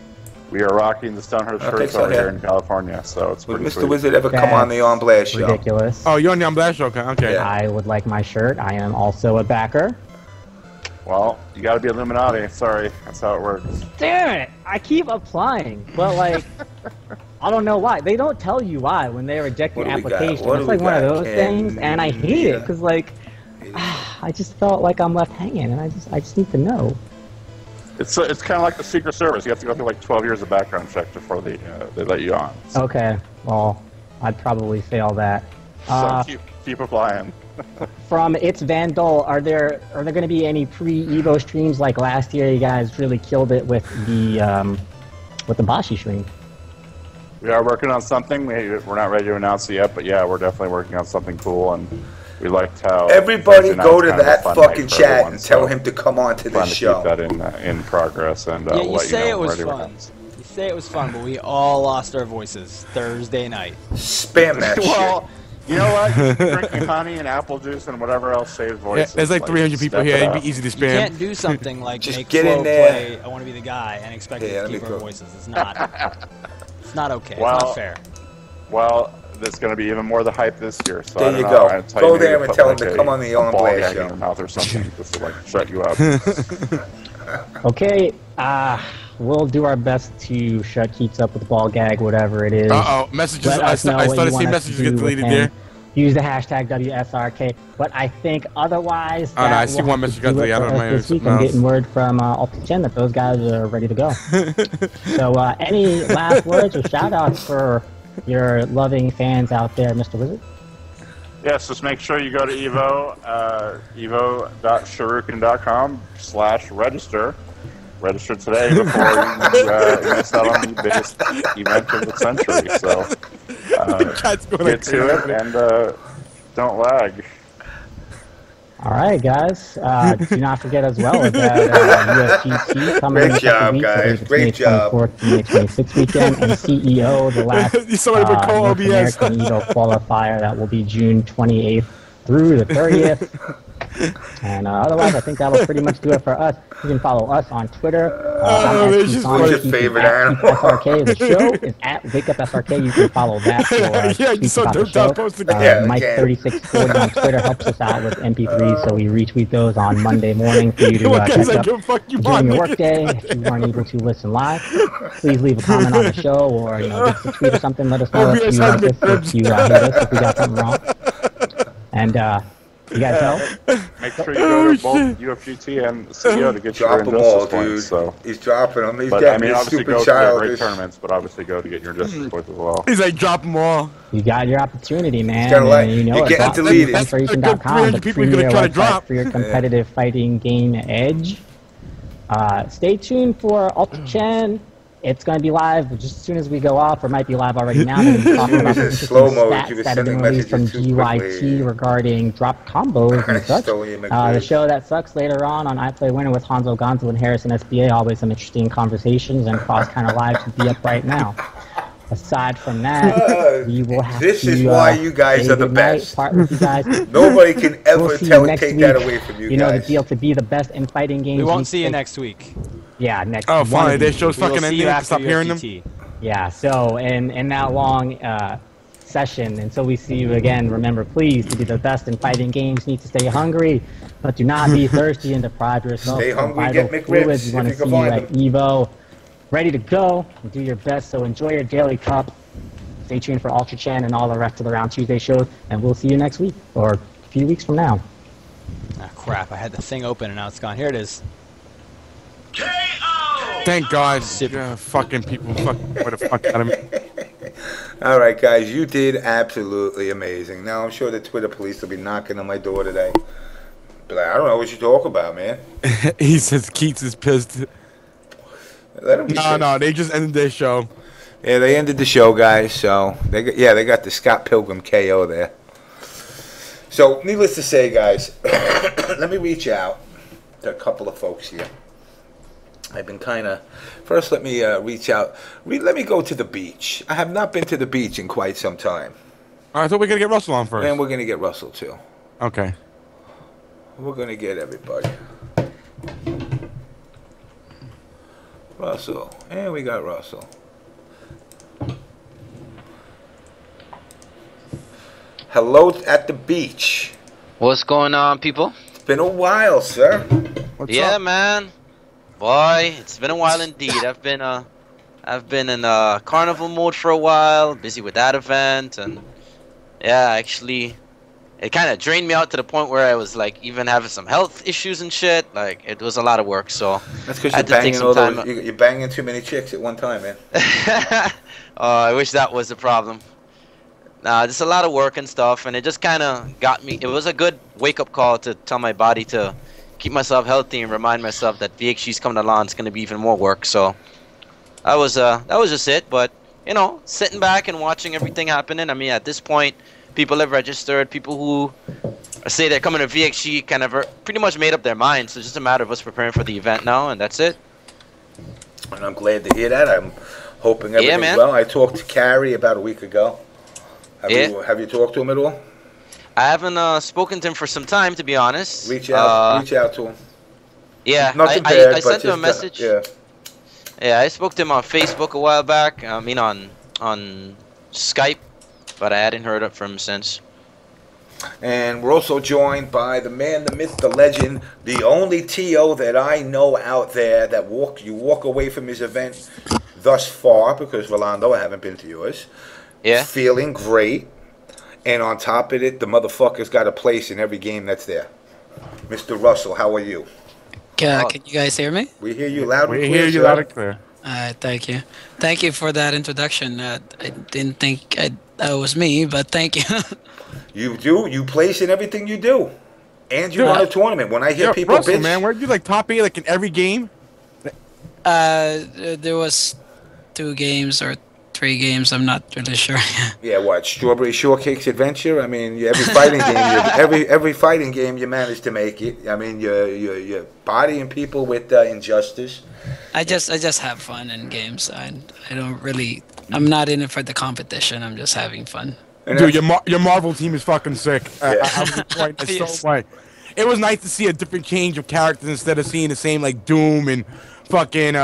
We are rocking the Stonehearth shirts over here in California, so it's pretty Will Mr. sweet. Wizard ever come on the On Blast show? Ridiculous. Oh, you're on the On Blast show. Okay. Yeah. I would like my shirt. I am also a backer. Well, you got to be Illuminati. Sorry, that's how it works. Damn it! I keep applying, but like, I don't know why. They don't tell you why when they reject your application. It's like one of those things, and I hate it because like, I just felt like I'm left hanging, and I just need to know. It's kind of like the Secret Service. You have to go through like 12 years of background check before they let you on. So. Okay, well, I'd probably fail that. So keep applying. From It's Vandal, are there going to be any pre-Evo streams like last year? You guys really killed it with the Bashi stream. We are working on something. We're not ready to announce it yet, but yeah, we're definitely working on something cool, and we liked how everybody go to that fucking chat and tell him to come on to the show. Keep that in progress, and Yeah, you let say you know it was where fun. You say it was fun, but we all lost our voices Thursday night. Spam that well, you know what? Drinking honey and apple juice and whatever else saves voices. Yeah, there's like 300 people here. It'd be easy to spam. You can't do something like just make get Flo in there. play I Want to Be the Guy and expect it to keep our voices. It's not. It's not okay. Well, it's not fair. Well, there's going to be even more the hype this year. So there you go. Go there and tell him to come on the On Blast show. In your mouth or something just to like shut you up. Okay, we'll do our best to shut Keats up with the ball gag, whatever it is. Messages. I started seeing messages get deleted there. Use the hashtag WSRK, but I think otherwise. Oh no, I see one message got deleted. I don't know. This week I'm getting word from Ultra that those guys are ready to go. So, any last words or shout outs for your loving fans out there, Mr. Wizard? Yes, just make sure you go to evo.shoryuken.com/register. Register today before you miss out on the biggest event of the century. So get to it and don't lag. All right, guys. Do not forget as well that USGT coming Great job, guys. Great job. May 24th to May 26th weekend, and CEO, the last North American Evo qualifier, that will be June 28th through the 30th. And otherwise, I think that'll pretty much do it for us. You can follow us on Twitter. What's your favorite animal? SRK. The show is at WakeUpSRK. You can follow that for yeah, you saw the show. Mike3640 on Twitter helps us out with MP3s, so we retweet those on Monday morning for you to catch up during your workday. If you weren't able to listen live, please leave a comment on the show or give us a tweet or something. Let us know if you like us, if you hate us, if we got something wrong. And you guys know? Make sure you go to both UFGT and CDjr to get your injustice points. So. He's dropping them. He's but, getting his obviously stupid go child. To great tournaments, but obviously go to get your injustice points as well. He's like, drop them all. You got your opportunity, man. You know, you're getting deleted. Toryuken.com, the premier website for your competitive fighting game edge. Stay tuned for Ultra Chen. It's going to be live just as soon as we go off, or might be live already now. We're talking about the stats that have been released from Wtih regarding drop combos and such. The show that sucks later on I Play Winner with Hanzo Gonzo and Harrison SBA. Always some interesting conversations and cross kind of lives to be up right now. Aside from that, we will have this is why you guys are the best. Part with you guys. Nobody can ever take that away from you guys. You know the deal to be the best in fighting games. We won't see you next week. Yeah, next. Oh, finally, this show's fucking ending. Stop hearing them. Yeah. So in that long session, until we see you again, remember, please, to be the best in fighting games, you need to stay hungry, but do not be thirsty and deprive yourself stay of hungry, vital get fluids. McRibs. We want to see you at Evo, ready to go and do your best. So enjoy your daily cup. Stay tuned for Ultra Chen and all the rest of the Round Tuesday shows, and we'll see you next week or a few weeks from now. Ah, crap! I had the thing open and now it's gone. Here it is. Thank God. Yeah, fucking people fucking what the fuck out of me. All right, guys, you did absolutely amazing. Now, I'm sure the Twitter police will be knocking on my door today. But I don't know what you talk about, man. He says Keats is pissed. Let him be pissed. No, they just ended their show. Yeah, they ended the show, guys. So, they got the Scott Pilgrim KO there. So, needless to say, guys, let me reach out to a couple of folks here. I've been kind of... First, let me reach out. Let me go to the beach. I have not been to the beach in quite some time. I thought we were going to get Russell on first. And we're going to get Russell, too. Okay. We're going to get everybody. Russell. And we got Russell. Hello at the beach. What's going on, people? It's been a while, sir. What's up, man? Boy, it's been a while indeed. I've been in carnival mode for a while, busy with that event, and yeah, actually, it kind of drained me out to the point where I was like even having some health issues and shit. Like it was a lot of work, so that's because you're banging all those. You're banging too many chicks at one time, man. I wish that was the problem. Nah, just a lot of work and stuff, and it just kind of got me. It was a good wake-up call to tell my body to keep myself healthy and remind myself that VXG's coming along. It's going to be even more work. So that was just it. But you know, sitting back and watching everything happening. I mean, at this point, people have registered. People who say they're coming to VXG kind of pretty much made up their minds. So it's just a matter of us preparing for the event now, and that's it. And I'm glad to hear that. I'm hoping everything's well. I talked to Carrie about a week ago. Have you talked to him at all? I haven't spoken to him for some time, to be honest. Reach out to him. Yeah, nothing bad, I sent him a message. Yeah, I spoke to him on Facebook a while back. I mean, on Skype, but I hadn't heard from him since. And we're also joined by the man, the myth, the legend, the only TO that I know out there that you walk away from his event thus far, because Rolando, I haven't been to yours. Yeah. Feeling great. And on top of it, the motherfucker's got a place in every game that's there. Mr. Russell, how are you? Can you guys hear me? We hear you loud and clear. We hear you loud and clear. Thank you. Thank you for that introduction. I didn't think that was me, but thank you. You do. You place in everything you do. And you run a tournament. When I hear people Russell, bitch... man, weren't you like top 8 like in every game? There was 2 games or 3 games. I'm not really sure. Yeah, what? Strawberry Shortcake's Adventure? I mean, every fighting game, every fighting game, you manage to make it. I mean, you're bodying people with Injustice. I just have fun in games. I don't really. I'm not in it for the competition. I'm just having fun. Dude, your Marvel team is fucking sick. Yeah. I was quite so much. it was nice to see a different change of characters instead of seeing the same like Doom and fucking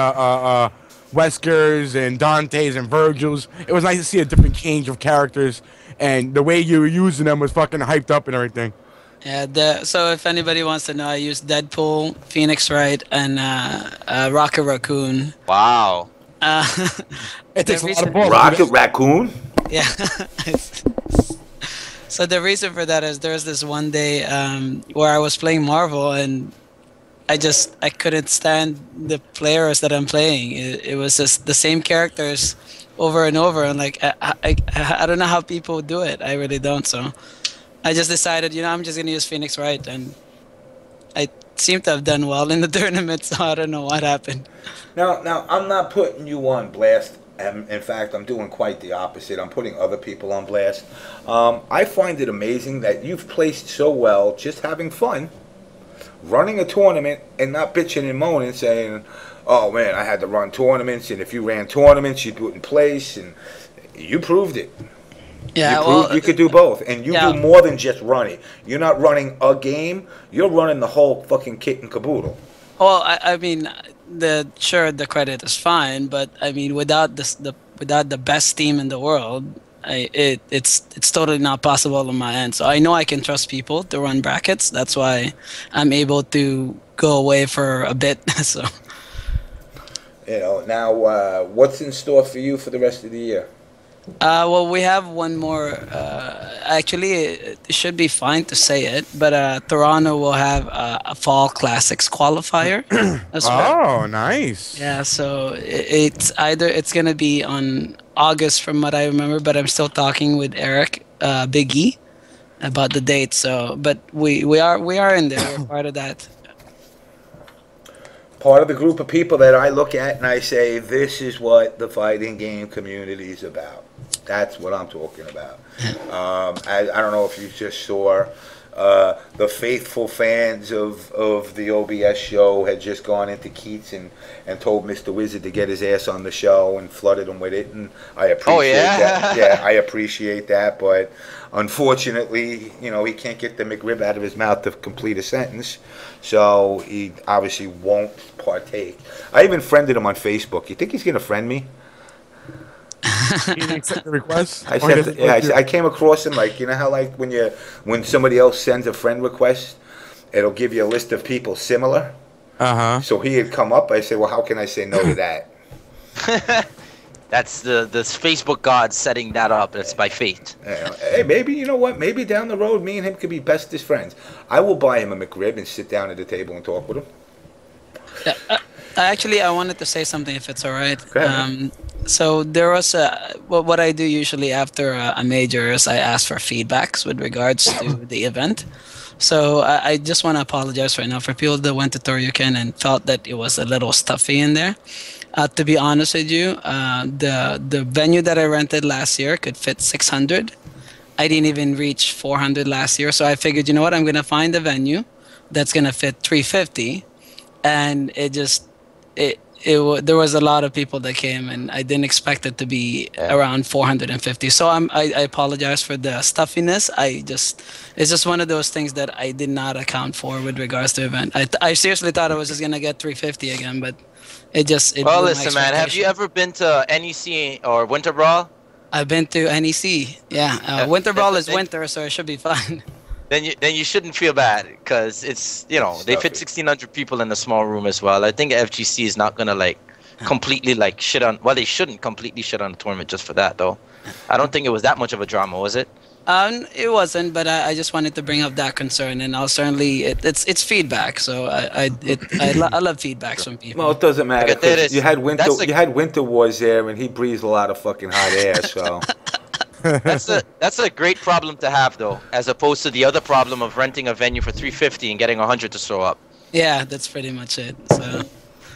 Weskers and Dantes and Virgils. It was nice to see a different change of characters, and the way you were using them was fucking hyped up and everything. Yeah, so if anybody wants to know, I use Deadpool, Phoenix Wright, and Rocket Raccoon. Wow. It takes a lot of balls. Rocket Raccoon? Yeah. So the reason for that is there's this one day where I was playing Marvel, and I couldn't stand the players that I'm playing. It was just the same characters over and over, and like I don't know how people do it. I really don't. So I just decided, I'm just gonna use Phoenix Wright, and I seem to have done well in the tournament. So I don't know what happened. Now I'm not putting you on blast. In fact, I'm doing quite the opposite. I'm putting other people on blast. I find it amazing that you've placed so well, just having fun, running a tournament, and not bitching and moaning, saying, "Oh man, I had to run tournaments, and if you ran tournaments, you wouldn't place." And you proved it. Yeah, you proved you could do both, and you do more than just running. You're not running a game; you're running the whole fucking kit and caboodle. Well, I mean, the credit is fine, but I mean, without the best team in the world, it's totally not possible on my end. So I know I can trust people to run brackets. That's why I'm able to go away for a bit. So, now what's in store for you for the rest of the year? Well, we have one more. Actually, it should be fine to say it, but Toronto will have a Fall Classics qualifier as well. Oh, nice. Yeah, so it's gonna be on August, from what I remember, but I'm still talking with Eric, Big E, about the date. So, but we are in there. We're part of that. Part of the group of people that I look at and I say, this is what the fighting game community is about. That's what I'm talking about. I don't know if you just saw the faithful fans of the OBS show had just gone into Keats and told Mr. Wizard to get his ass on the show and flooded him with it, and I appreciate that. Yeah, I appreciate that, but unfortunately, he can't get the McRib out of his mouth to complete a sentence, so he obviously won't partake. I even friended him on Facebook. You think he's gonna friend me? You didn't accept the request? I came across him, like, how like when somebody else sends a friend request, it'll give you a list of people similar. So he had come up. I said, well, how can I say no to that? That's the Facebook god setting that up. It's by fate. Hey, maybe, you know what? Maybe down the road, me and him could be bestest friends. I will buy him a McRib and sit down at the table and talk with him. Actually, I wanted to say something, if it's all right. So there was what I do usually after a major is I ask for feedbacks with regards to the event. So I just want to apologize right now for people that went to Toryuken and felt that it was a little stuffy in there. To be honest with you, the venue that I rented last year could fit 600. I didn't even reach 400 last year, so I figured, you know what, I'm gonna find a venue that's gonna fit 350, and there was a lot of people that came, and I didn't expect it to be around 450. So I apologize for the stuffiness. It's just one of those things that I did not account for with regards to event. I seriously thought I was just gonna get 350 again, but well, listen, man. Have you ever been to NEC or Winter Brawl? I've been to NEC. Yeah, Winter Brawl is winter, so it should be fine. Then you shouldn't feel bad, because it's they fit 1,600 people in a small room as well. I think FGC is not gonna completely shit on. Well, they shouldn't completely shit on the tournament just for that, though. I don't think it was that much of a drama, was it? It wasn't, but I just wanted to bring up that concern, and I'll certainly it's feedback. So I love feedbacks from people. Well, it doesn't matter. 'Cause you had WinterWarz there, and he breathes a lot of fucking hot air. So. That's a great problem to have, though, as opposed to the other problem of renting a venue for 350 and getting 100 to show up. Yeah, that's pretty much it.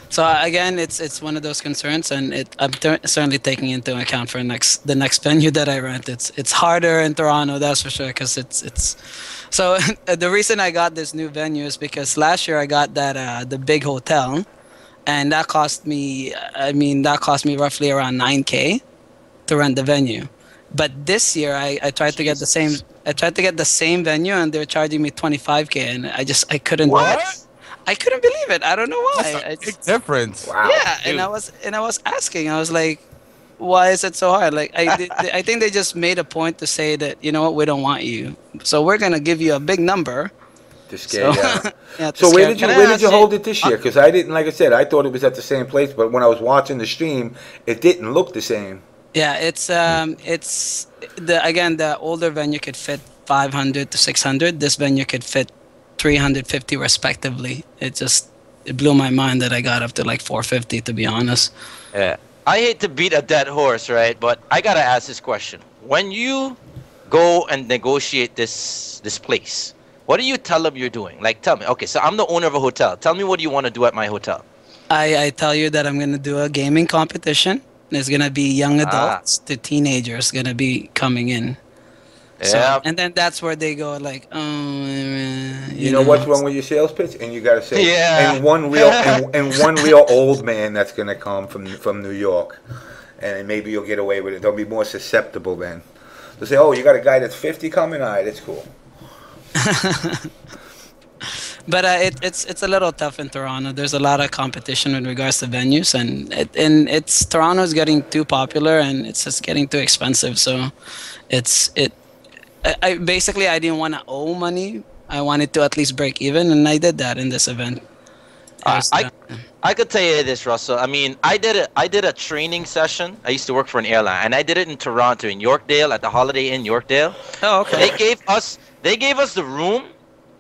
So again, it's one of those concerns, and I'm certainly taking into account for the next venue that I rent. It's harder in Toronto, that's for sure, because it's. So the reason I got this new venue is because last year I got that the big hotel, and that cost me roughly around $9K to rent the venue. But this year I tried to get the same. I tried to get the same venue, and they're charging me 25K, and I couldn't. What? I couldn't believe it. I don't know why. That's a big difference. Wow. Yeah, and I was asking. I was like, why is it so hard? Like I think they just made a point to say that, you know what, we don't want you, so we're gonna give you a big number. To scare you out. Yeah, So where did you hold it this year? Because I didn't, like I said, I thought it was at the same place, but when I was watching the stream, it didn't look the same. Yeah, it's the older venue could fit 500 to 600. This venue could fit 350 respectively. It blew my mind that I got up to like 450, to be honest. Yeah. I hate to beat a dead horse, right? But I gotta ask this question: when you go and negotiate this place, what do you tell them you're doing? Like, tell me. Okay, so I'm the owner of a hotel. Tell me what do you want to do at my hotel? I tell you that I'm gonna do a gaming competition. There's gonna be young adults to teenagers gonna be coming in. Yeah. So, and then that's where they go like, oh, You know what's wrong with your sales pitch? And you gotta say, Yeah. and one real old man that's gonna come from New York, and maybe you'll get away with it. They'll be more susceptible then. They'll say, oh, you got a guy that's 50 coming? All right, it's cool. But it's a little tough in Toronto. There's a lot of competition with regards to venues, and Toronto's getting too popular, and it's just getting too expensive. So, I basically I didn't want to owe money. I wanted to at least break even, and I did that in this event. I could tell you this, Russell. I mean, I did a training session. I used to work for an airline, and I did it in Toronto, in Yorkdale, at the Holiday Inn Yorkdale. Oh, okay. They gave us the room.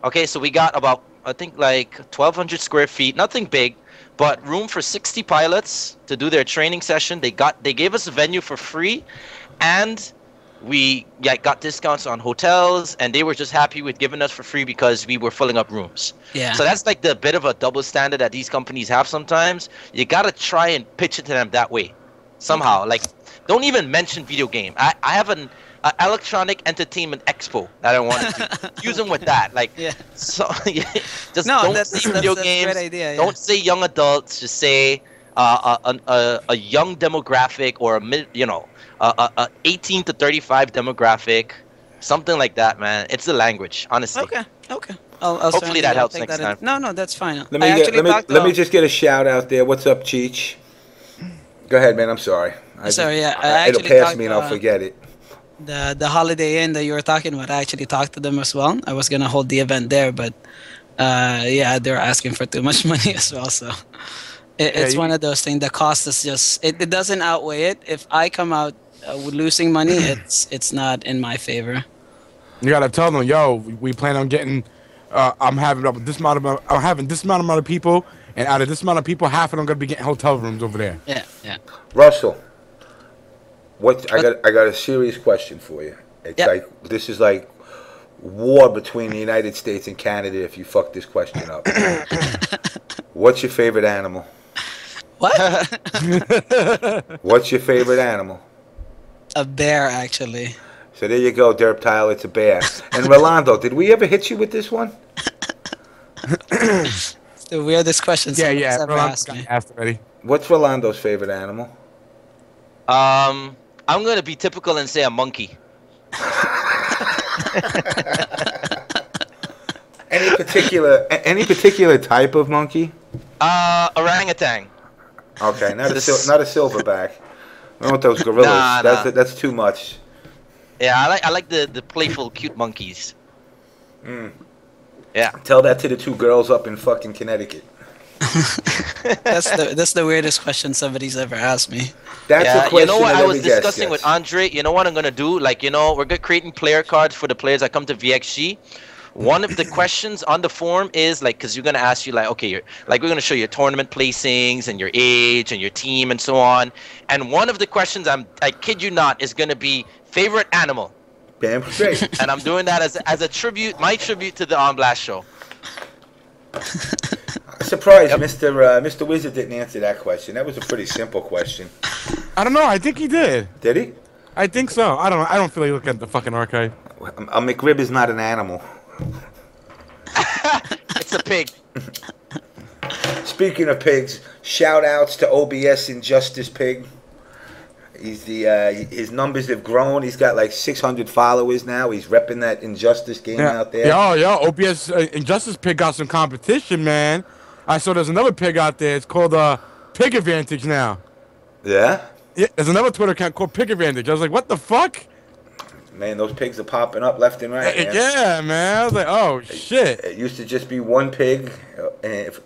Okay, so we got about, I think, like 1,200 square feet. Nothing big, but room for 60 pilots to do their training session. They gave us a venue for free, and we got discounts on hotels, and they were just happy with giving us for free because we were filling up rooms. Yeah. So that's like the bit of a double standard that these companies have sometimes. You gotta try and pitch it to them that way, somehow. Like, don't even mention video game. I have an electronic entertainment expo that I wanted to use them with that. Like, so just don't say video games. That's a great idea, yeah. Don't say young adults. Just say a young demographic, or a 18 to 35 demographic, something like that, man. It's the language, honestly. Okay. I'll Hopefully that helps next time. No, that's fine. Let me just get a shout out there. What's up, Cheech? Go ahead, man. I'm sorry. It'll pass me and I'll forget it. The Holiday Inn that you were talking about, I actually talked to them as well. I was gonna hold the event there, but they're asking for too much money as well. So it's one of those things. The cost is just it doesn't outweigh it. If I come out with losing money, it's not in my favor. You gotta tell them, yo, we plan on getting. I'm having this amount of people, and out of this amount of people, half of them gonna be getting hotel rooms over there. Yeah. Russell, I got a serious question for you. It's like this is like war between the United States and Canada if you fuck this question up. What's your favorite animal? What? What's your favorite animal? A bear, actually. So there you go, Derp Tile, it's a bear. And Rolando, did we ever hit you with this one? It's the weirdest question someone's ever asked me. Asked already. What's Rolando's favorite animal? I'm gonna be typical and say a monkey. Any particular type of monkey? Orangutan. Okay, not a silverback. I don't want those gorillas. Nah. That's too much. Yeah, I like the playful, cute monkeys. Yeah. Tell that to the two girls up in fucking Connecticut. That's the weirdest question somebody's ever asked me. That's a question. You know what that I was every guest discussing gets. with Andre? You know what I'm gonna do? Like, we're creating player cards for the players that come to VXG. One of the questions on the form is like, because you're gonna ask you like, okay, we're gonna show your tournament placings and your age and your team and so on. And one of the questions, I kid you not, is gonna be favorite animal. Damn straight. And I'm doing that as a tribute, my tribute to the On Blast show. Surprised Mr. Wizard didn't answer that question. That was a pretty simple question. I don't know. I think he did. Did he? I think so. I don't know. I don't feel like looking at the fucking archive. A McRib is not an animal. It's a pig. Speaking of pigs, shout outs to OBS Injustice Pig. He's his numbers have grown. He's got like 600 followers now. He's repping that Injustice game out there. Yo, OPS Injustice pig got some competition, man. I saw there's another pig out there. It's called Pig Advantage now. Yeah? Yeah, there's another Twitter account called Pig Advantage. I was like, what the fuck? Man, those pigs are popping up left and right, man. Yeah, man. I was like, oh, shit. It used to just be one pig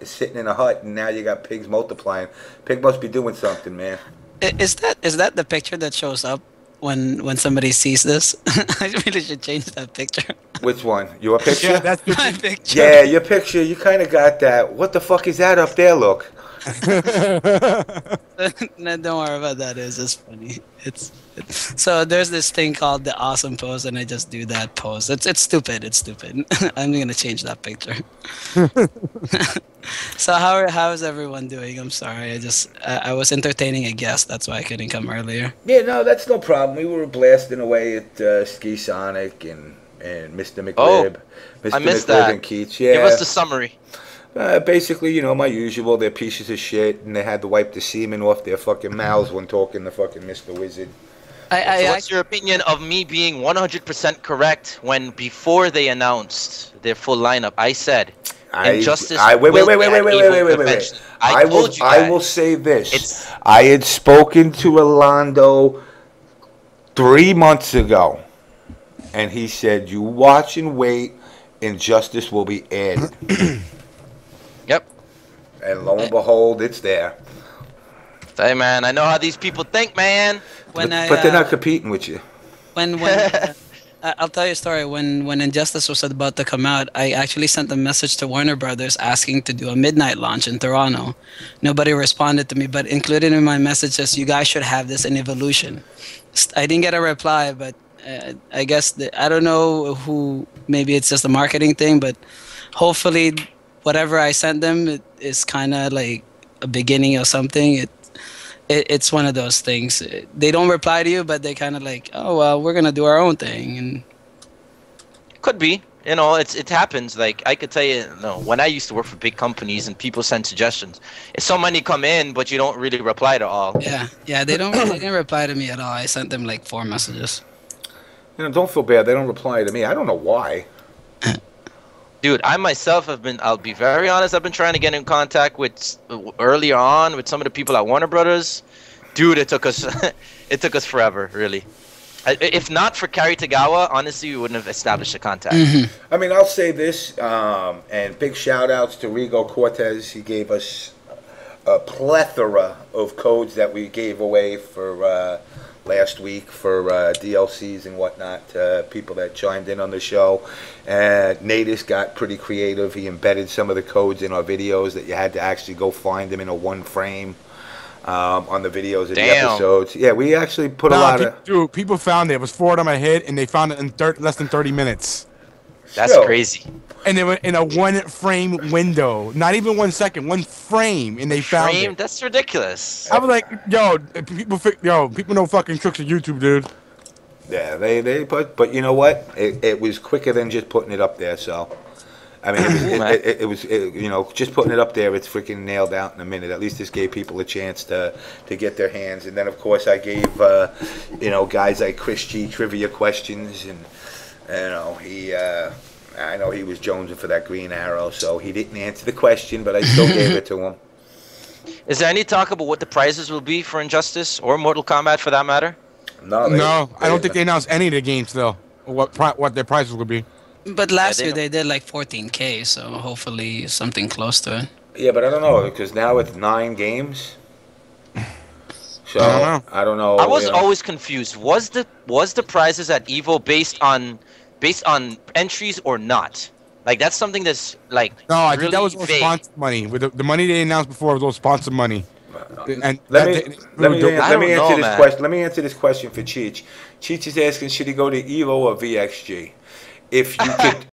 sitting in a hut, and now you got pigs multiplying. Pig must be doing something, man. Is that the picture that shows up when somebody sees this? I really should change that picture. Which one? Your picture? Yeah, that's My picture. Yeah, your picture. You kind of got that. What the fuck is that up there? Look. No, don't worry about that. It's just funny. So there's this thing called the awesome pose, and I just do that pose. It's stupid. It's stupid. I'm gonna change that picture. So how is everyone doing? I'm sorry. I was entertaining a guest. That's why I couldn't come earlier. Yeah, no, that's no problem. We were blasting away at Ski Sonic and Mr. McRib. Oh, Mr. I missed McRib that. and Keats. Yeah. Give us the summary. Basically, you know, my usual. They're pieces of shit, and they had to wipe the semen off their fucking mouths when talking to fucking Mr. Wizard. So what's your opinion of me being 100% correct when before they announced their full lineup, I said Injustice wait. will I will say this. I had spoken to Rolando 3 months ago, and he said, "You watch and wait. Injustice will be added." Yep. And lo and behold, it's there. Hey man, I know how these people think, man. But they're not competing with you. When I'll tell you a story. When Injustice was about to come out, I actually sent a message to Warner Brothers asking to do a midnight launch in Toronto. Nobody responded to me, but included in my message is, you guys should have this in Evolution. I didn't get a reply, but I guess I don't know who. Maybe it's just a marketing thing, but hopefully, whatever I sent them is kind of like a beginning of something. It's one of those things. They don't reply to you, but they kind of like, oh well, we're gonna do our own thing. And could be, you know, it happens. Like I could tell you, when I used to work for big companies and people send suggestions, so many come in, but you don't really reply to all. Yeah, they didn't reply to me at all. I sent them like 4 messages. You know, don't feel bad. They don't reply to me. I don't know why. Dude, I myself I'll be very honest, I've been trying to get in contact with, earlier on, with some of the people at Warner Brothers. Dude, it took us forever, really. If not for Cary Tagawa, honestly, we wouldn't have established a contact. Mm-hmm. I mean, I'll say this, and big shout-outs to Rigo Cortez. He gave us a plethora of codes that we gave away for last week for DLCs and whatnot, people that chimed in on the show. NYCFab got pretty creative. He embedded some of the codes in our videos that you had to actually go find them in a one frame on the videos of the episodes. Yeah, we actually put a lot of... Dude, people found it. It was forward on my head, and they found it in less than 30 minutes. That's crazy. And they were in a one-frame window. Not even 1 second, one frame, and they found it. That's ridiculous. I was like, people know fucking tricks of YouTube, dude. Yeah, but you know what? It was quicker than just putting it up there, so... I mean, it was you know, just putting it up there, it's freaking nailed out in a minute. At least this gave people a chance to get their hands. And then, of course, I gave, you know, guys like Chris G trivia questions. And, you know, I know he was jonesing for that green arrow, so he didn't answer the question, but I still gave it to him. Is there any talk about what the prizes will be for Injustice or Mortal Kombat, for that matter? No, I don't think they announced any of the games, though, what their prizes will be. But last year they did like 14K, so hopefully something close to it. Yeah, but I don't know, because now it's 9 games. So I don't know. I was always confused. Was the prizes at Evo based on entries or not? Like that's something that's like no, I really think that was all sponsored money. With the money they announced before was all sponsored money. And let me answer this question for Cheech. Cheech is asking, should he go to Evo or VXG? If you could,